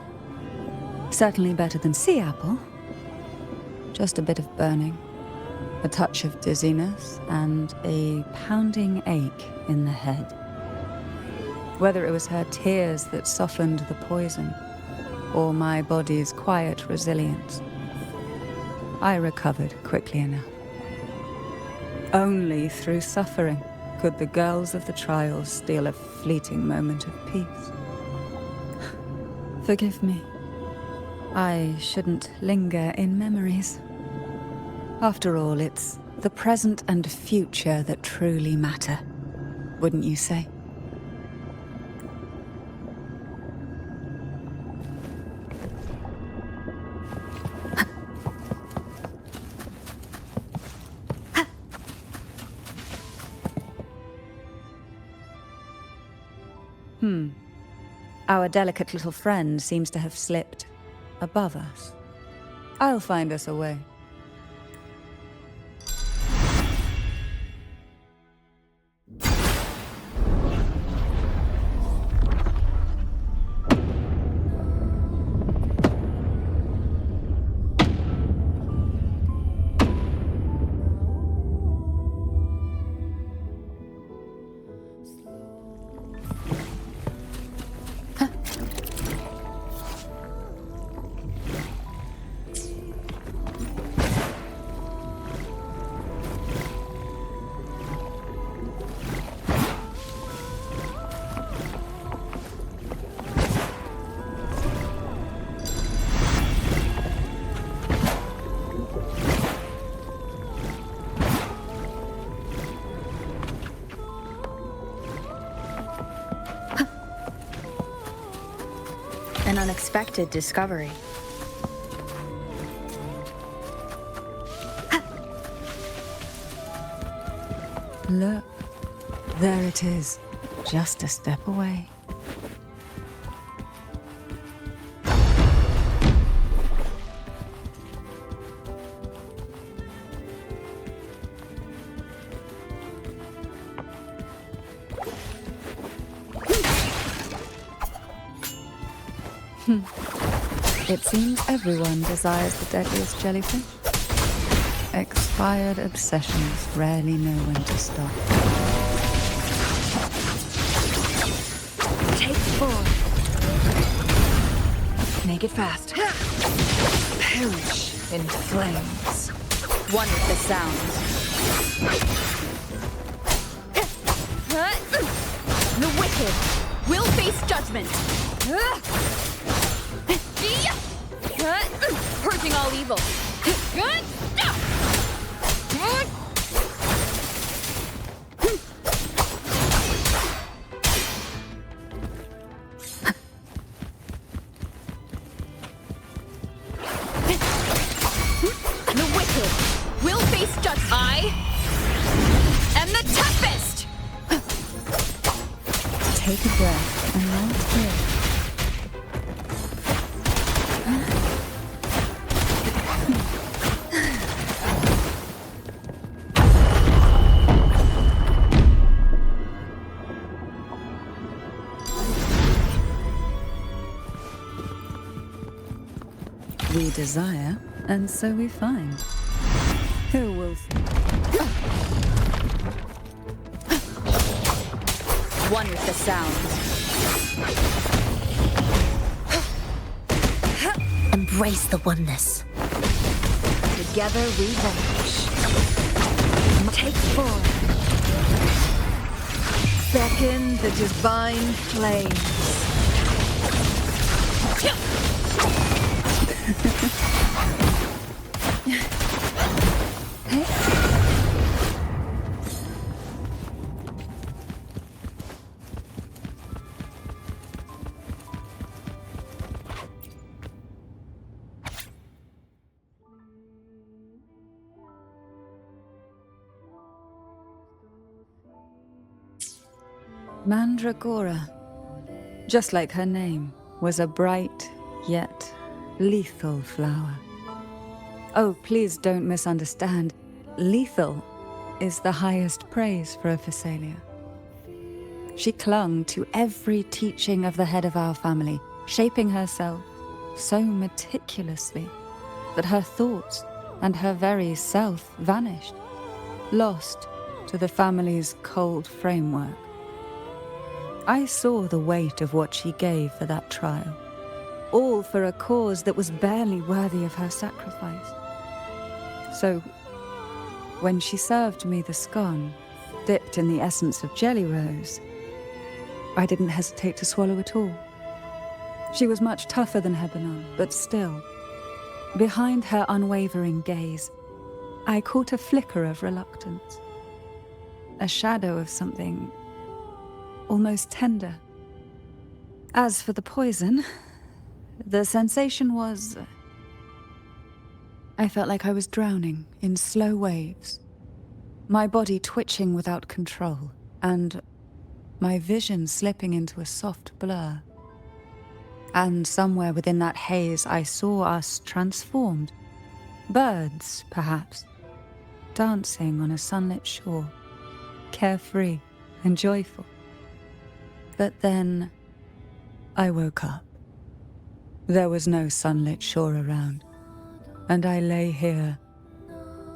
Certainly better than sea apple. Just a bit of burning, a touch of dizziness, and a pounding ache in the head. Whether it was her tears that softened the poison, or my body's quiet resilience, I recovered quickly enough. Only through suffering could the girls of the trials steal a fleeting moment of peace. Forgive me. I shouldn't linger in memories. After all, it's the present and future that truly matter, wouldn't you say? Our delicate little friend seems to have slipped above us. I'll find us a way. An unexpected discovery. Look, there it is, just a step away. It seems everyone desires the deadliest jellyfish. Expired obsessions rarely know when to stop. Take 4. Make it fast. Perish in flames. One with the sound. The wicked will face judgment. Purging all evil. The wicked will face judgment. I am the toughest. Take a breath and land here. We desire, and so we find. Who will... One with the sound. Embrace the oneness. Together we vanish. Take 4. Beckon the divine flames. Mandragora, just like her name, was a bright yet lethal flower. Oh, please don't misunderstand. Lethal is the highest praise for a Physalia. She clung to every teaching of the head of our family, shaping herself so meticulously that her thoughts and her very self vanished, lost to the family's cold framework. I saw the weight of what she gave for that trial, all for a cause that was barely worthy of her sacrifice. So, when she served me the scone, dipped in the essence of jelly rose, I didn't hesitate to swallow it all. She was much tougher than Hebanon, but still, behind her unwavering gaze, I caught a flicker of reluctance, a shadow of something almost tender. As for the poison, the sensation was... I felt like I was drowning in slow waves, my body twitching without control, and my vision slipping into a soft blur. And somewhere within that haze, I saw us transformed. Birds, perhaps, dancing on a sunlit shore, carefree and joyful. But then, I woke up. There was no sunlit shore around, and I lay here,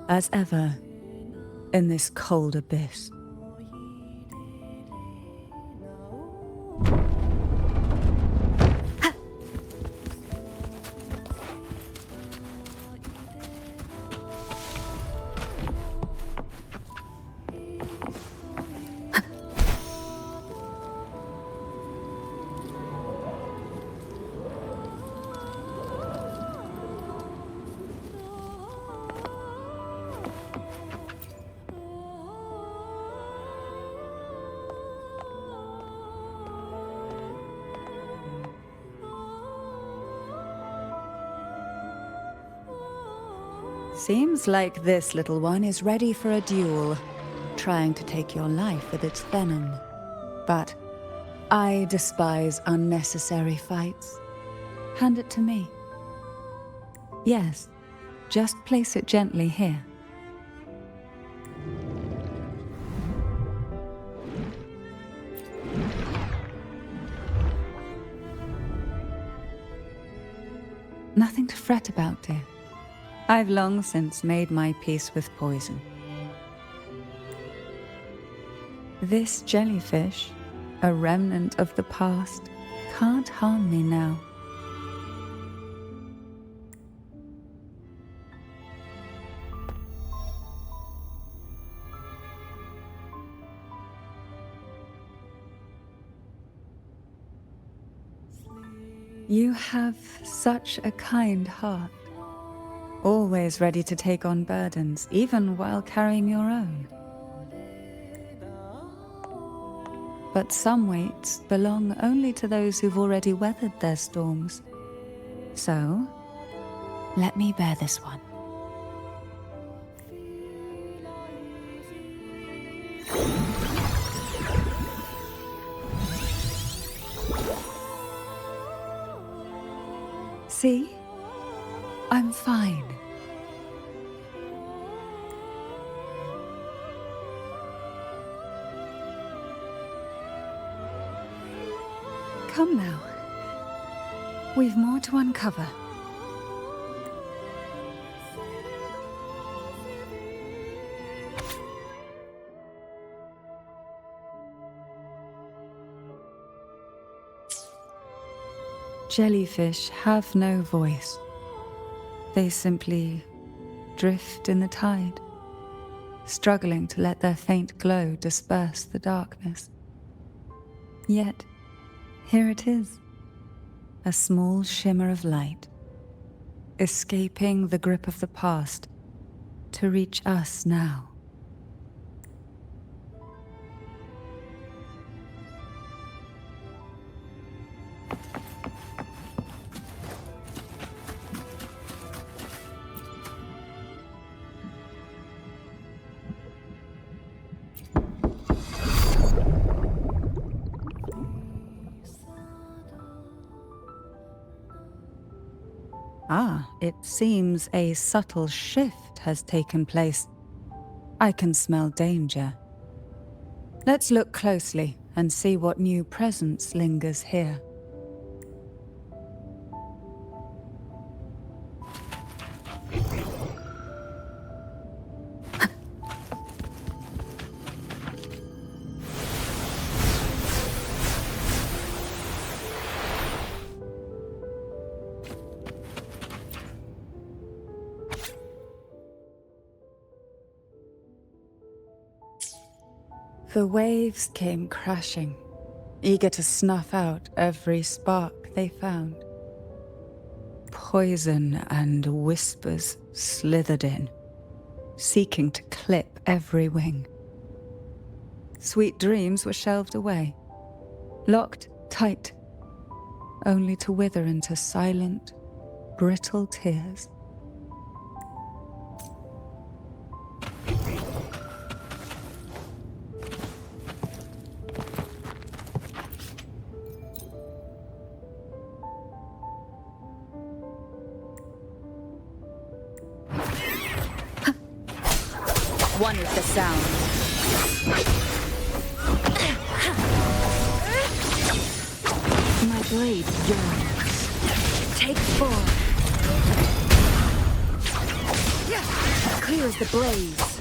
as ever, in this cold abyss. Seems like this little one is ready for a duel, trying to take your life with its venom. But I despise unnecessary fights. Hand it to me. Yes, just place it gently here. Nothing to fret about, dear. I've long since made my peace with poison. This jellyfish, a remnant of the past, can't harm me now. You have such a kind heart, always ready to take on burdens, even while carrying your own. But some weights belong only to those who've already weathered their storms. So, let me bear this one. See? I'm fine. Come now. We've more to uncover. Jellyfish have no voice. They simply drift in the tide, struggling to let their faint glow disperse the darkness. Yet, here it is, a small shimmer of light, escaping the grip of the past to reach us now. It seems a subtle shift has taken place. I can smell danger. Let's look closely and see what new presence lingers here. The waves came crashing, eager to snuff out every spark they found. Poison and whispers slithered in, seeking to clip every wing. Sweet dreams were shelved away, locked tight, only to wither into silent, brittle tears. One is the sound. My blade yearns. Take 4. Clear as the blaze.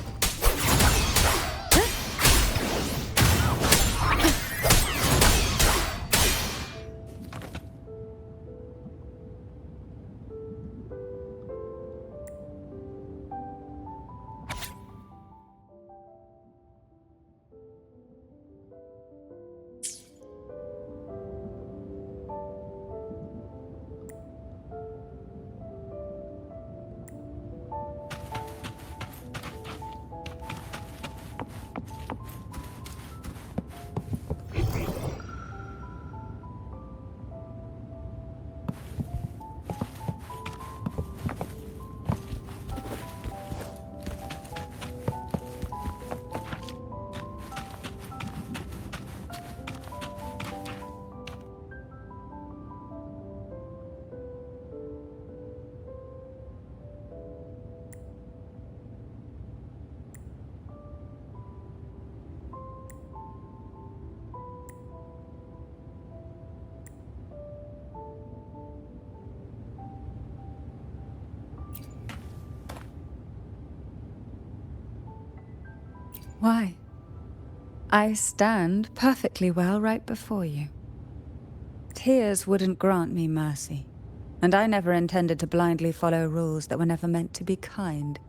Why? I stand perfectly well right before you. Tears wouldn't grant me mercy, and I never intended to blindly follow rules that were never meant to be kind.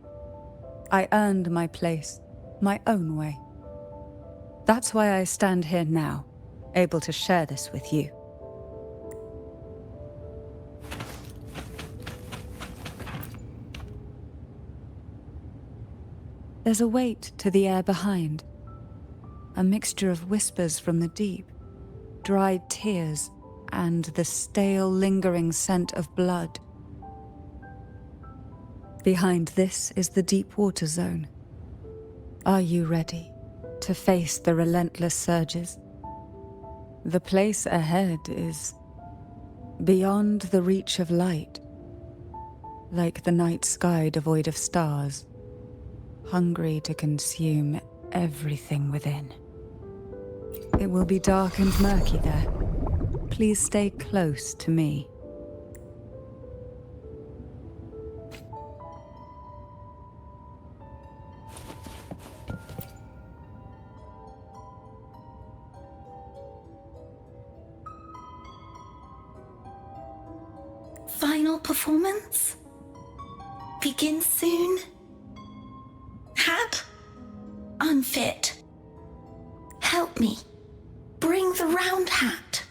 I earned my place, my own way. That's why I stand here now, able to share this with you. There's a weight to the air behind. A mixture of whispers from the deep, dried tears, and the stale, lingering scent of blood. Behind this is the deep water zone. Are you ready to face the relentless surges? The place ahead is beyond the reach of light, like the night sky devoid of stars, hungry to consume everything within. It will be dark and murky there. Please stay close to me. Final performance? Begins soon? Hat? Unfit. Help me. Bring the round hat.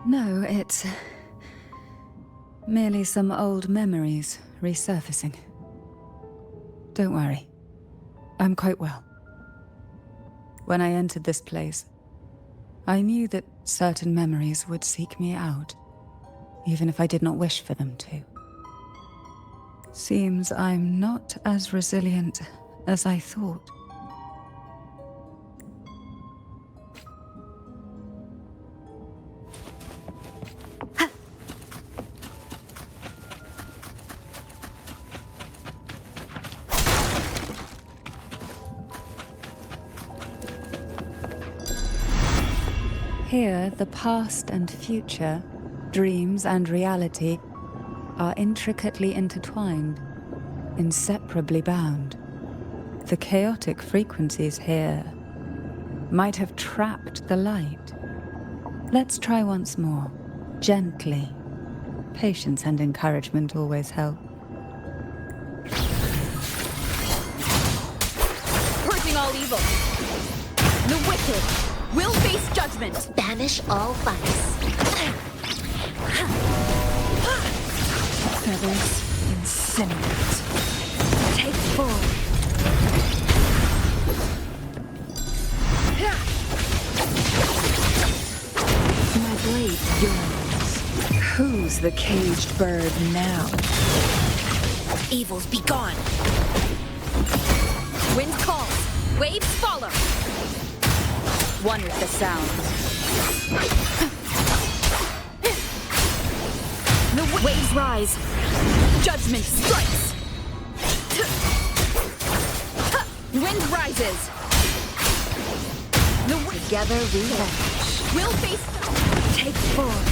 No, it's merely some old memories resurfacing. Don't worry. I'm quite well. When I entered this place, I knew that certain memories would seek me out, even if I did not wish for them to. Seems I'm not as resilient as I thought. Here, the past and future, dreams and reality, are intricately intertwined, inseparably bound. The chaotic frequencies here might have trapped the light. Let's try once more, gently. Patience and encouragement always help. Purging all evil. The wicked will face judgment. Banish all vice. Feathers incinerate. Take form. My blade yearns. Who's the caged bird now? Evils be gone. Wind calls. Waves follow. One with the sound. The waves rise. Judgment strikes. Wind rises. Together we vanish. We'll face. Take form.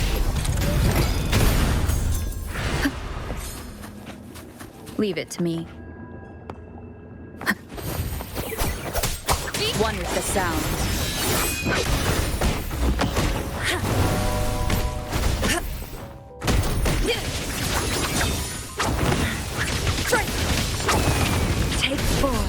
Leave it to me. One with the sound. Take form.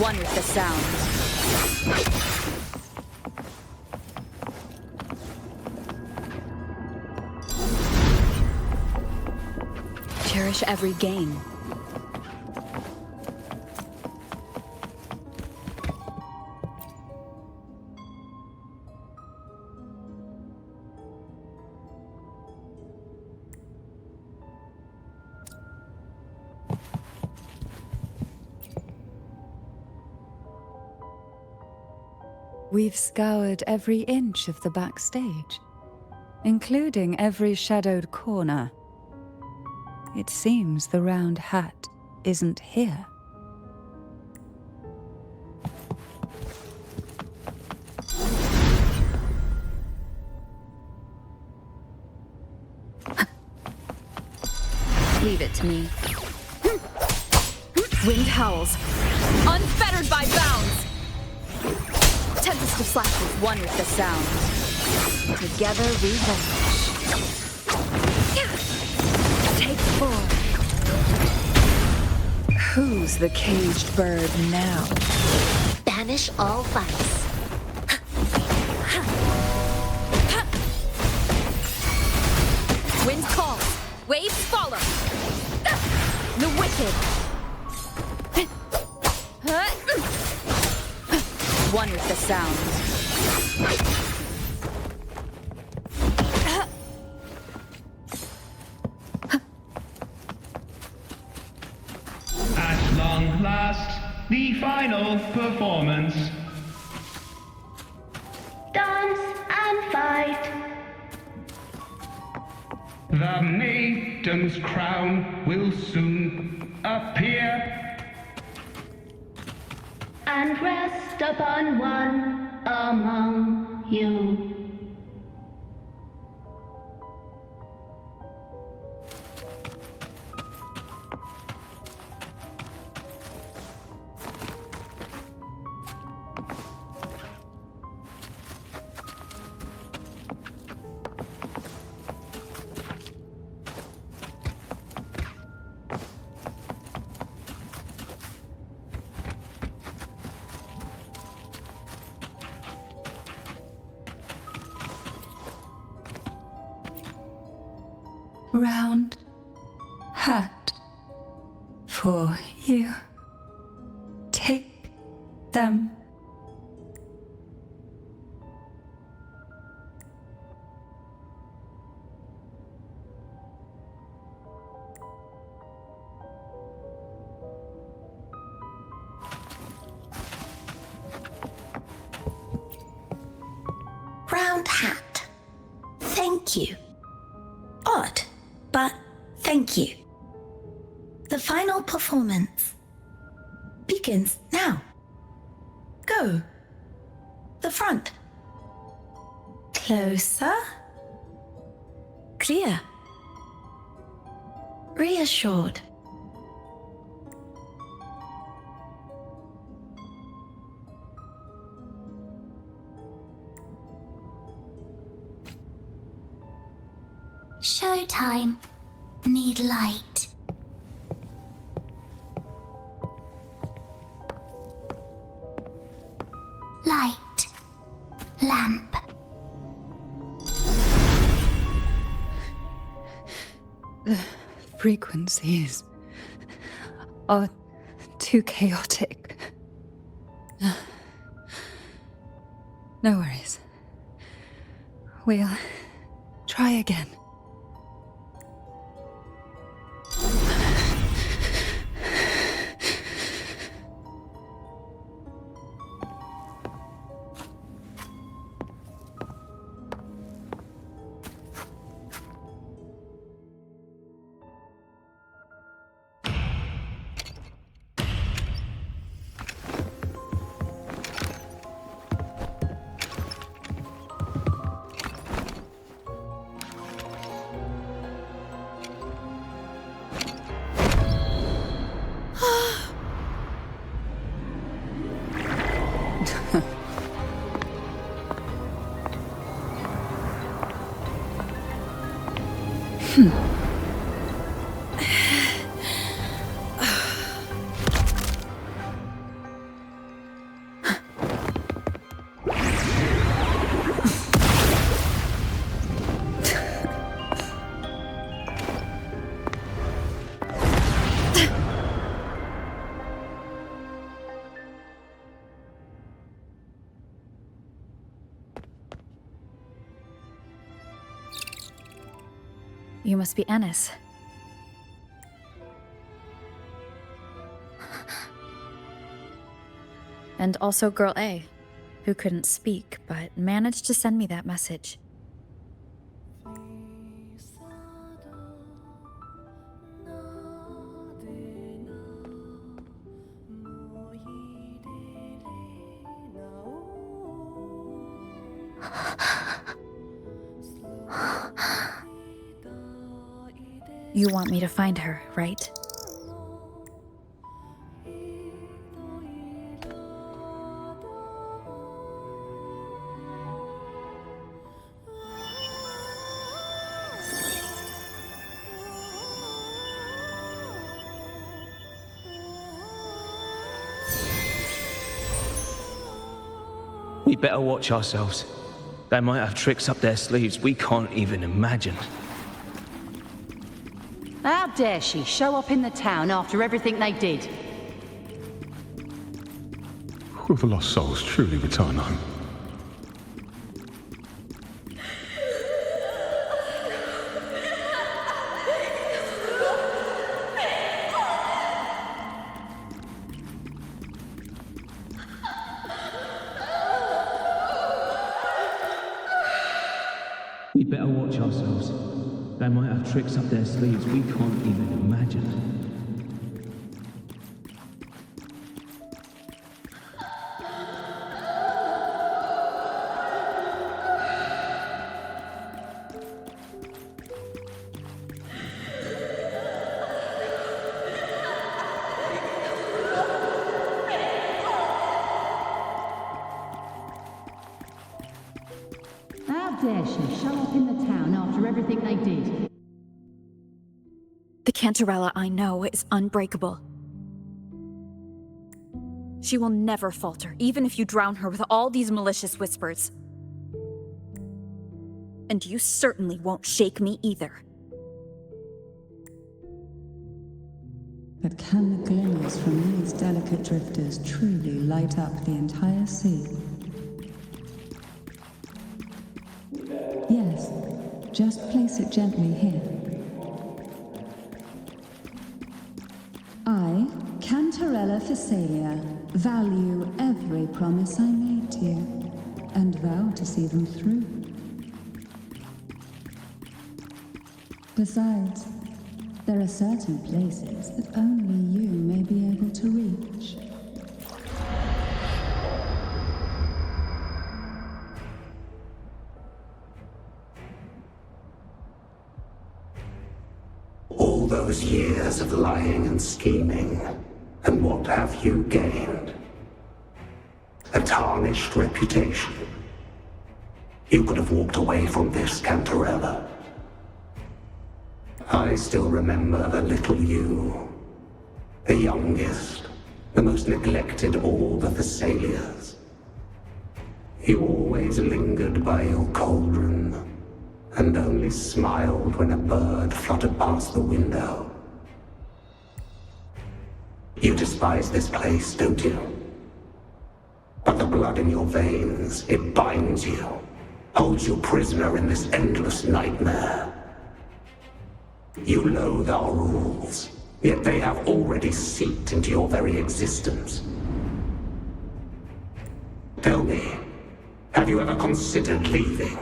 One with the sound. Cherish every gain. We've scoured every inch of the backstage. including every shadowed corner. It seems the round hat isn't here. Leave it to me. Wind howls, unfettered by bounds. Tempest of slashes, one with the sound. Together we vanish. Take 4. Who's the caged bird now? Banish all vice. Wind calls, waves follow. The wicked. One with the sound. At long last, the final performance. Dance and fight. The maiden's crown will soon appear. And rest upon one among you. Round hat for you. Take them. Round hat. Thank you. Odd, but thank you. The final performance begins now. Go. The front. Closer. Clear. Reassured. Showtime. Need light. Light. Lamp. The frequencies are too chaotic. No worries. We'll try again. You must be Ennis. And also Girl A, who couldn't speak, but managed to send me that message. You want me to find her, right? We better watch ourselves. They might have tricks up their sleeves we can't even imagine. How dare she show up in the town after everything they did? Will the lost souls truly return home? We better watch ourselves. They might have tricks up their sleeves we can't even imagine. How dare she show up in the town after everything they did? The Cantarella I know is unbreakable. She will never falter, even if you drown her with all these malicious whispers. And you certainly won't shake me either. But can the glimmers from these delicate drifters truly light up the entire sea? Yes, just place it gently here. I, Cantarella Phasalia, value every promise I made to you, and vow to see them through. Besides, there are certain places that only you may be able to reach. All those years of lying and scheming, and what have you gained? A tarnished reputation. You could have walked away from this, Cantarella. I still remember the little you, the youngest, the most neglected of all the Thessalias. You always lingered by your cauldron, and only smiled when a bird fluttered past the window. You despise this place, don't you? But the blood in your veins, it binds you, holds you prisoner in this endless nightmare. You loathe our rules, yet they have already seeped into your very existence. Tell me, have you ever considered leaving?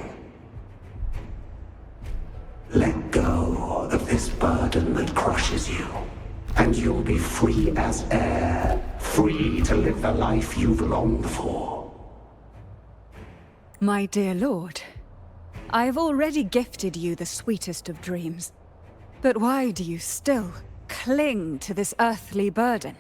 Let go of this burden that crushes you, and you'll be free as air, free to live the life you've longed for. My dear lord, I have already gifted you the sweetest of dreams. But why do you still cling to this earthly burden?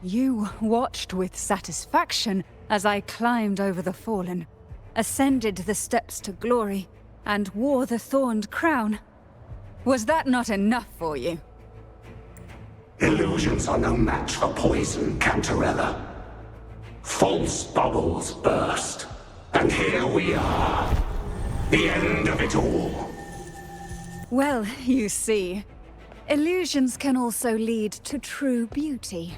You watched with satisfaction as I climbed over the fallen, ascended the steps to glory, and wore the thorned crown. Was that not enough for you? Illusions are no match for poison, Cantarella. False bubbles burst, and here we are. The end of it all. Well, you see, illusions can also lead to true beauty.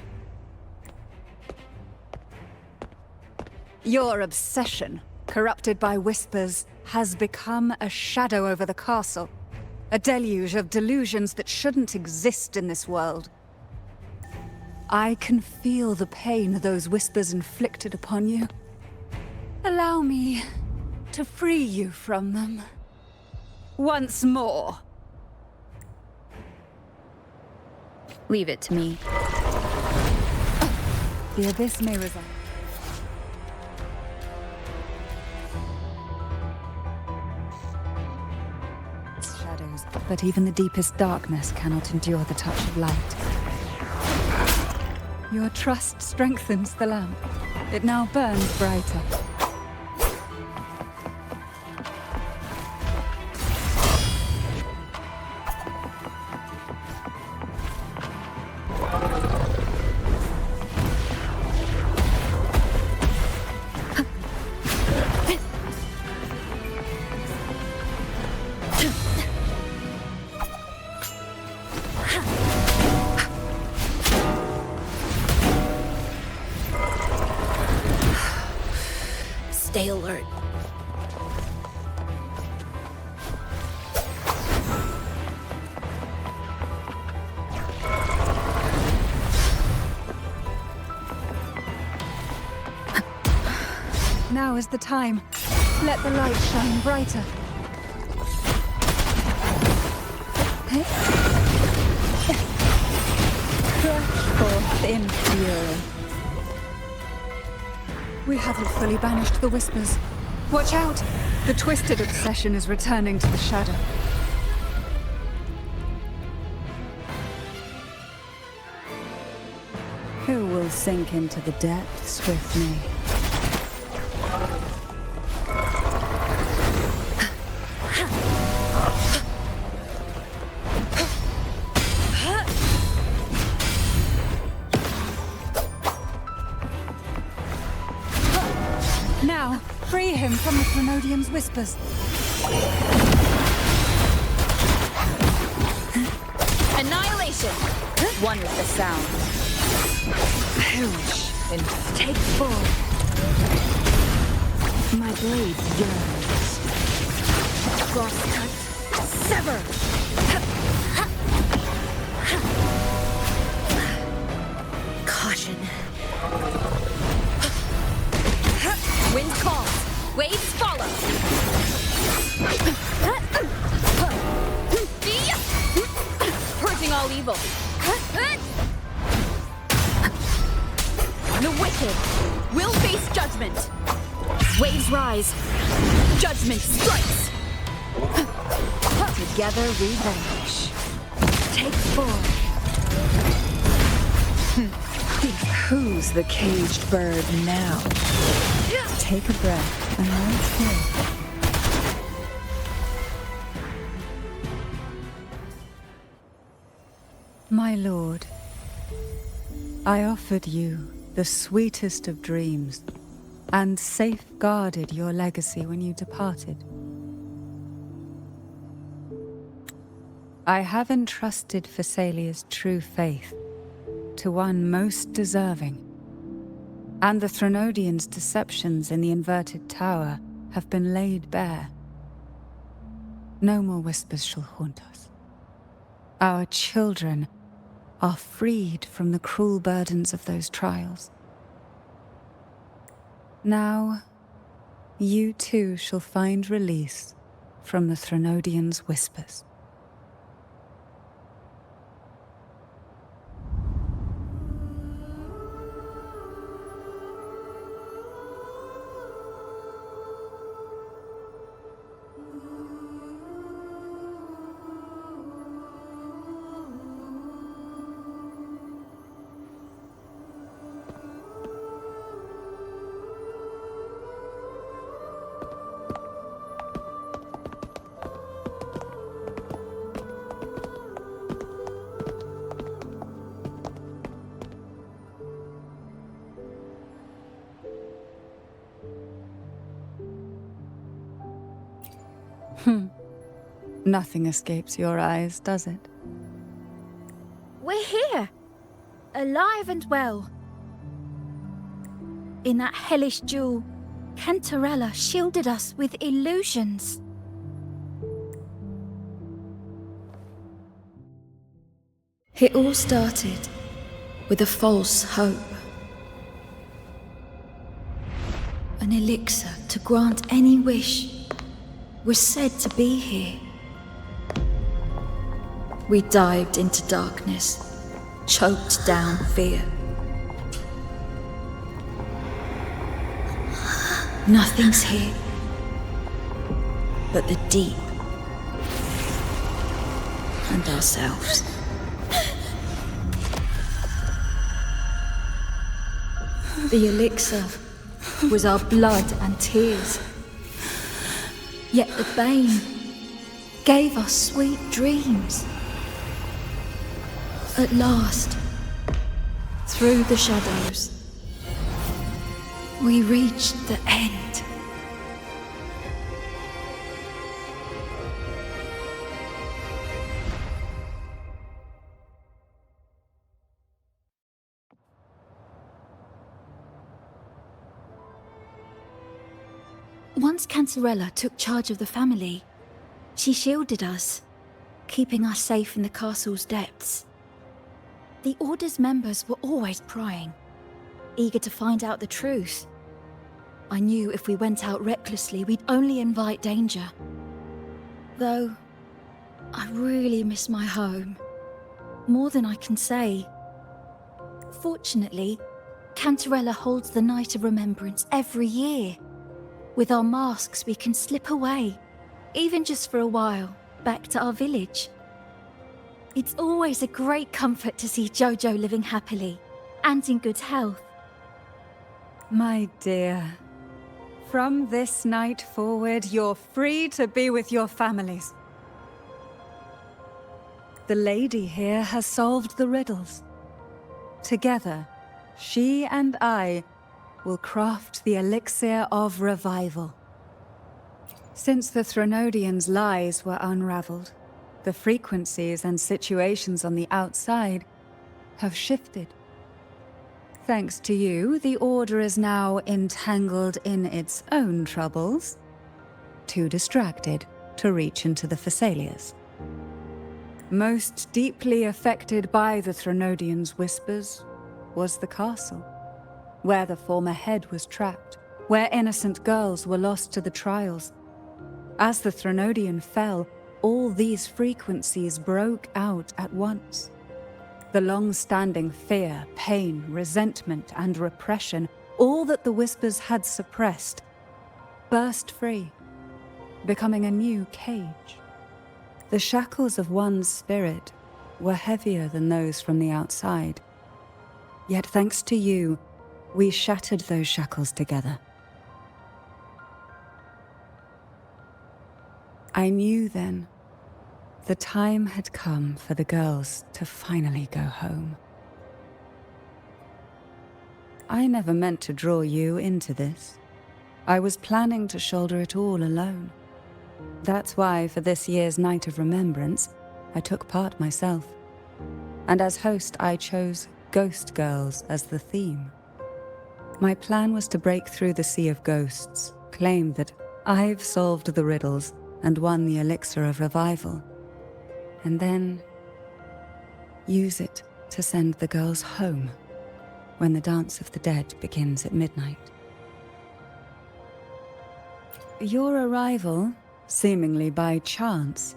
Your obsession, corrupted by whispers, has become a shadow over the castle. A deluge of delusions that shouldn't exist in this world. I can feel the pain those whispers inflicted upon you. Allow me to free you from them. Once more. Leave it to me. The abyss may reside. but even the deepest darkness cannot endure the touch of light. Your trust strengthens the lamp. It now burns brighter. Stay alert. Now is the time. Let the light shine brighter. Crush forth in fury. We haven't fully banished the whispers. Watch out! The twisted obsession is returning to the shadow. Who will sink into the depths with me? Now, free him from the Threnodian's whispers. Annihilation! One with the sound. Perish and take full. My blade yearns. Cross cut, sever! Caution. Wind calls, waves follow. Purging all evil. The wicked will face judgment. Waves rise. Judgment strikes. Together we vanish. Take form. Who's the caged bird now? Take a breath and wait here. My lord, I offered you the sweetest of dreams and safeguarded your legacy when you departed. I have entrusted Phassalia's true faith to one most deserving, and the Threnodians' deceptions in the inverted tower have been laid bare. No more whispers shall haunt us. Our children are freed from the cruel burdens of those trials. Now, you too shall find release from the Threnodians' whispers. Nothing escapes your eyes, does it? We're here, alive and well. In that hellish duel, Cantarella shielded us with illusions. It all started with a false hope. An elixir to grant any wish was said to be here. We dived into darkness, choked down fear. Nothing's here but the deep, and ourselves. The elixir was our blood and tears. Yet the bane gave us sweet dreams. At last, through the shadows, we reached the end. Once Cantarella took charge of the family, she shielded us, keeping us safe in the castle's depths. The Order's members were always prying, eager to find out the truth. I knew if we went out recklessly, we'd only invite danger. Though, I really miss my home, more than I can say. Fortunately, Cantarella holds the Night of Remembrance every year. With our masks, we can slip away, even just for a while, back to our village. It's always a great comfort to see Jojo living happily and in good health. My dear, from this night forward, you're free to be with your families. The lady here has solved the riddles. Together, she and I will craft the elixir of revival. Since the Threnodians' lies were unraveled, the frequencies and situations on the outside have shifted. Thanks to you, the Order is now entangled in its own troubles, too distracted to reach into the Thessalias. Most deeply affected by the Threnodians' whispers was the castle, where the former head was trapped, where innocent girls were lost to the trials. As the Threnodian fell, all these frequencies broke out at once. The long-standing fear, pain, resentment, and repression, all that the whispers had suppressed, burst free, becoming a new cage. The shackles of one's spirit were heavier than those from the outside. Yet thanks to you, we shattered those shackles together. I knew then the time had come for the girls to finally go home. I never meant to draw you into this. I was planning to shoulder it all alone. That's why for this year's Night of Remembrance, I took part myself. And as host, I chose Ghost Girls as the theme. My plan was to break through the sea of ghosts, claim that I've solved the riddles and won the elixir of revival, and then use it to send the girls home when the Dance of the Dead begins at midnight. Your arrival, seemingly by chance,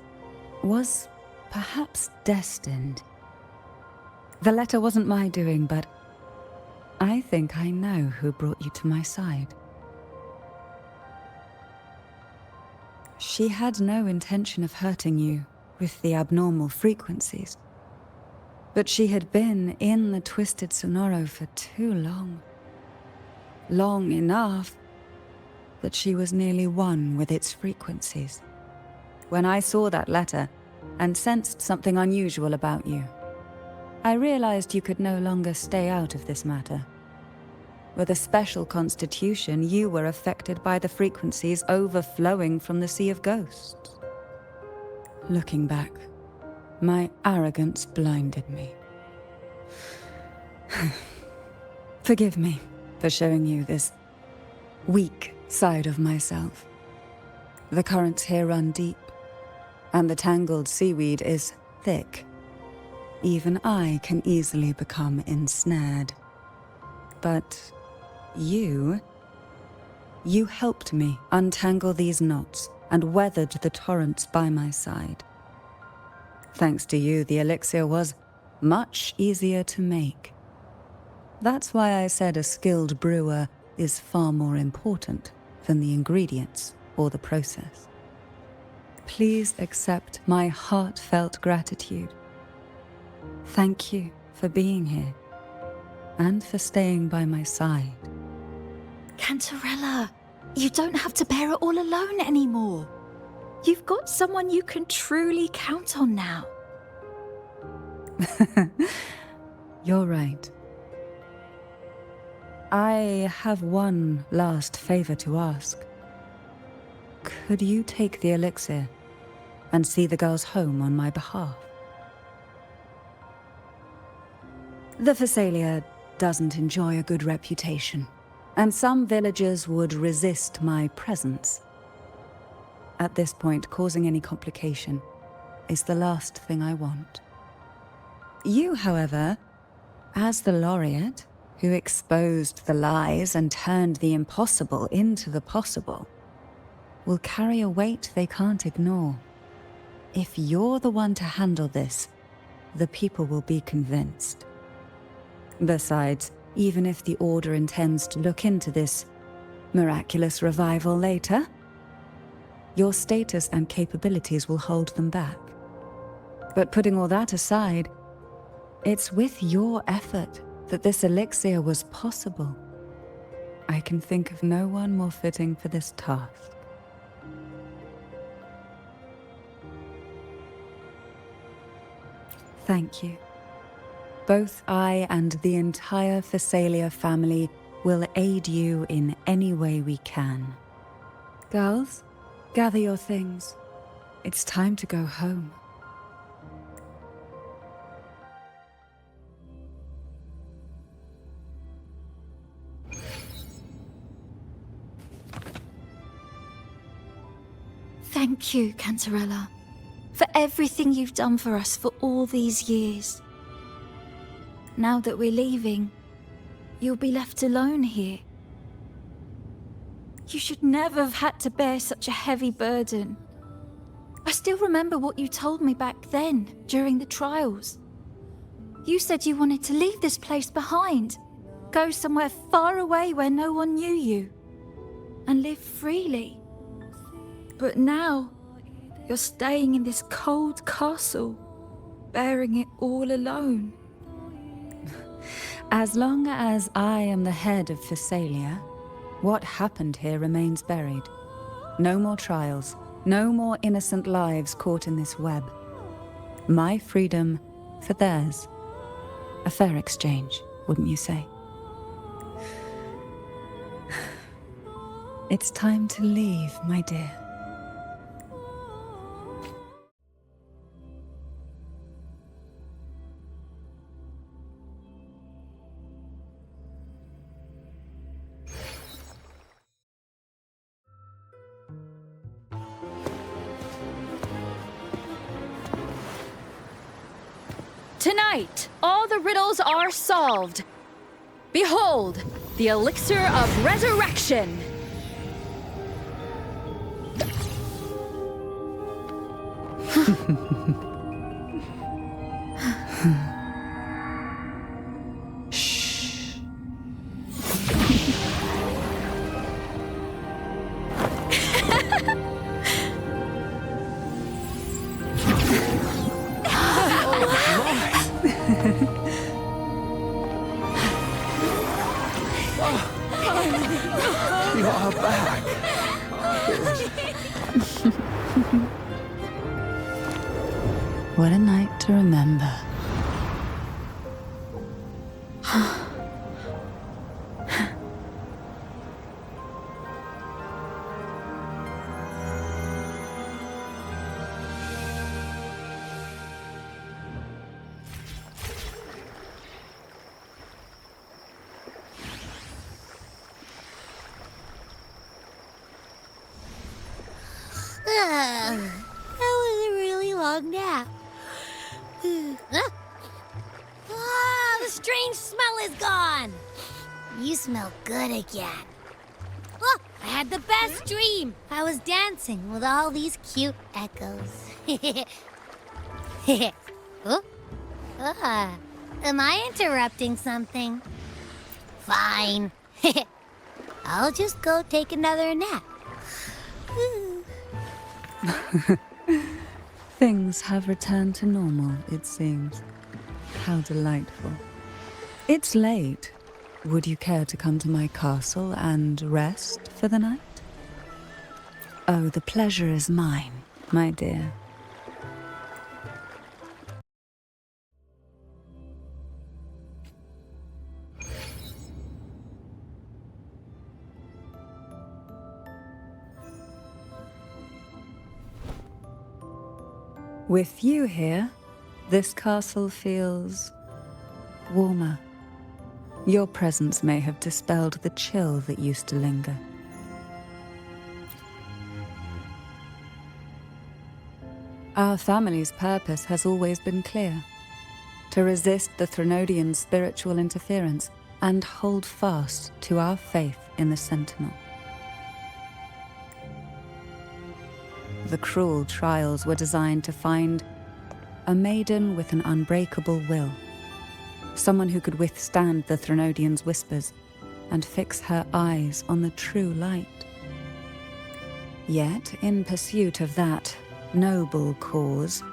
was perhaps destined. The letter wasn't my doing, but I think I know who brought you to my side. She had no intention of hurting you with the abnormal frequencies, but she had been in the Twisted Sonoro for too long. Long enough that she was nearly one with its frequencies. When I saw that letter and sensed something unusual about you, I realized you could no longer stay out of this matter. With a special constitution, you were affected by the frequencies overflowing from the Sea of Ghosts. Looking back, my arrogance blinded me. Forgive me for showing you this weak side of myself. The currents here run deep, and the tangled seaweed is thick. Even I can easily become ensnared. But you helped me untangle these knots and weathered the torrents by my side. Thanks to you, the elixir was much easier to make. That's why I said a skilled brewer is far more important than the ingredients or the process. please accept my heartfelt gratitude. Thank you for being here, and for staying by my side. Cantarella, you don't have to bear it all alone anymore. You've got someone you can truly count on now. You're right. I have one last favor to ask. Could you take the elixir and see the girls home on my behalf? The Phasalia doesn't enjoy a good reputation, and some villagers would resist my presence. At this point, causing any complication is the last thing I want. You, however, as the laureate who exposed the lies and turned the impossible into the possible, will carry a weight they can't ignore. If you're the one to handle this, the people will be convinced. Besides, even if the Order intends to look into this miraculous revival later, your status and capabilities will hold them back. But putting all that aside, it's with your effort that this elixir was possible. I can think of no one more fitting for this task. Thank you. Both I and the entire Phasalia family will aid you in any way we can. Girls, gather your things. It's time to go home. Thank you, Cantarella, for everything you've done for us for all these years. Now that we're leaving, you'll be left alone here. You should never have had to bear such a heavy burden. I still remember what you told me back then, during the trials. You said you wanted to leave this place behind, go somewhere far away where no one knew you, and live freely. But now, you're staying in this cold castle, bearing it all alone. As long as I am the head of Phasalia, what happened here remains buried. No more trials, no more innocent lives caught in this web. My freedom for theirs. A fair exchange, wouldn't you say? It's time to leave, my dear. Tonight, all the riddles are solved. Behold, the elixir of resurrection. Shh. You are back. What a night to remember. That was a really long nap. Ah, the strange smell is gone. You smell good again. Oh, I had the best dream. I was dancing with all these cute echoes. Oh? Am I interrupting something? Fine. I'll just go take another nap. Things have returned to normal, it seems. How delightful. It's late. Would you care to come to my castle and rest for the night? Oh, the pleasure is mine, my dear. With you here, this castle feels warmer. Your presence may have dispelled the chill that used to linger. Our family's purpose has always been clear: to resist the Threnodian spiritual interference and hold fast to our faith in the Sentinel. The cruel trials were designed to find a maiden with an unbreakable will, someone who could withstand the Threnodian's whispers and fix her eyes on the true light. Yet, in pursuit of that noble cause,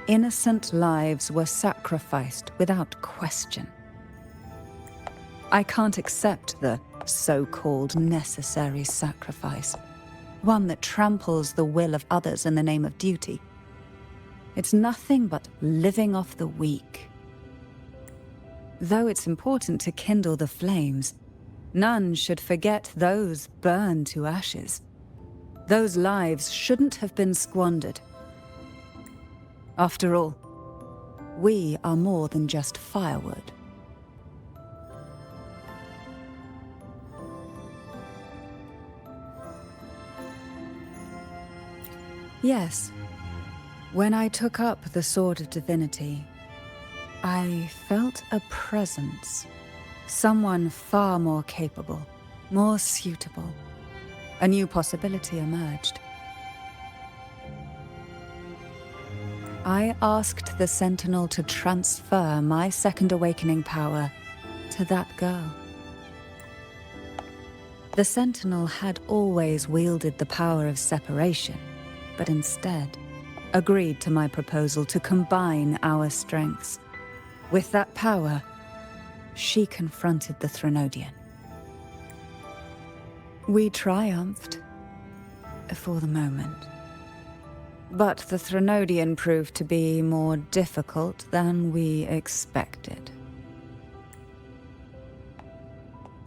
innocent lives were sacrificed without question. I can't accept the so-called necessary sacrifice, one that tramples the will of others in the name of duty. It's nothing but living off the weak. Though it's important to kindle the flames, none should forget those burned to ashes. Those lives shouldn't have been squandered. After all, we are more than just firewood. Yes, when I took up the Sword of Divinity, I felt a presence, someone far more capable, more suitable. A new possibility emerged. I asked the Sentinel to transfer my second awakening power to that girl. The Sentinel had always wielded the power of separation, but instead agreed to my proposal to combine our strengths. With that power, she confronted the Threnodian. We triumphed, for the moment. But the Threnodian proved to be more difficult than we expected.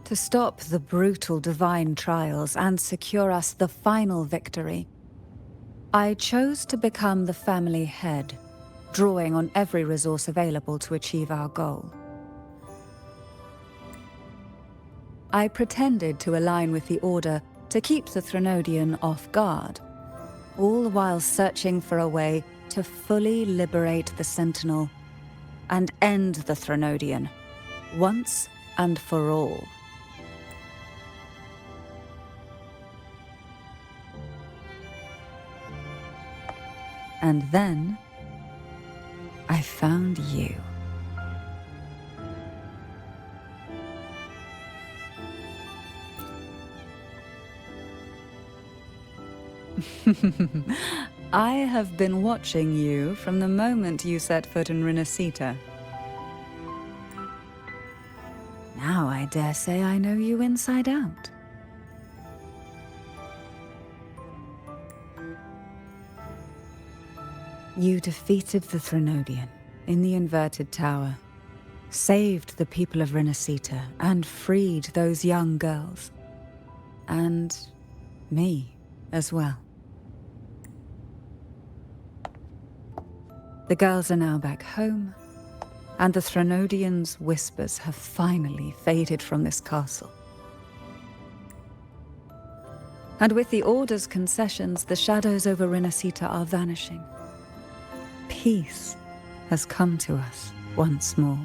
To stop the brutal divine trials and secure us the final victory, I chose to become the family head, drawing on every resource available to achieve our goal. I pretended to align with the Order to keep the Threnodian off guard, all while searching for a way to fully liberate the Sentinel and end the Threnodian, once and for all. And then, I found you. I have been watching you from the moment you set foot in Renacita. Now I dare say I know you inside out. You defeated the Threnodian in the Inverted Tower, saved the people of Renacita, and freed those young girls. And me as well. The girls are now back home, and the Threnodian's whispers have finally faded from this castle. And with the Order's concessions, the shadows over Renacita are vanishing. Peace has come to us once more.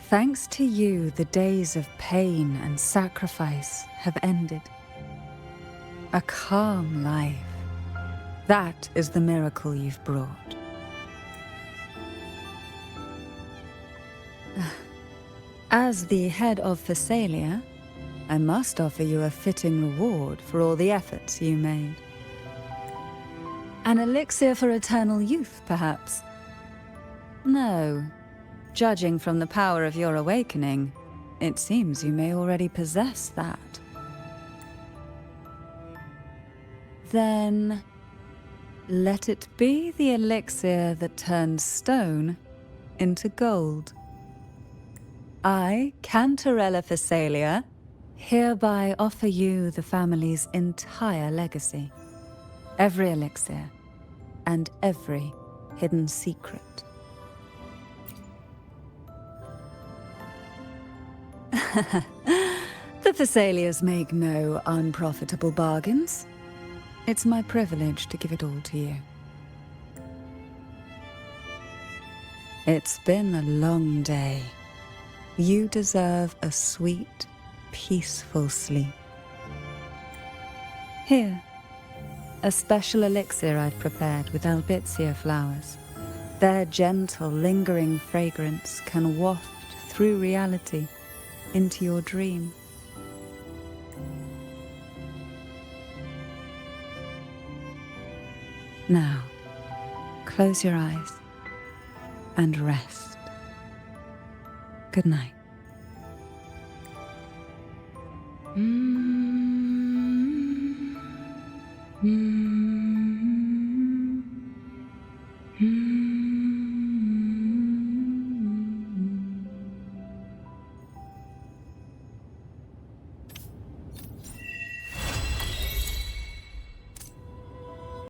Thanks to you, the days of pain and sacrifice have ended. A calm life. That is the miracle you've brought. As the head of Phasalia, I must offer you a fitting reward for all the efforts you made. An elixir for eternal youth, perhaps? No. Judging from the power of your awakening, it seems you may already possess that. Then, let it be the elixir that turns stone into gold. I, Cantarella Phasalia, hereby offer you the family's entire legacy. Every elixir, and every hidden secret. The Phasalias make no unprofitable bargains. It's my privilege to give it all to you. It's been a long day. You deserve a sweet, peaceful sleep. Here, a special elixir I've prepared with albizia flowers. Their gentle, lingering fragrance can waft through reality into your dream. Now, close your eyes and rest. Good night. Mm-hmm.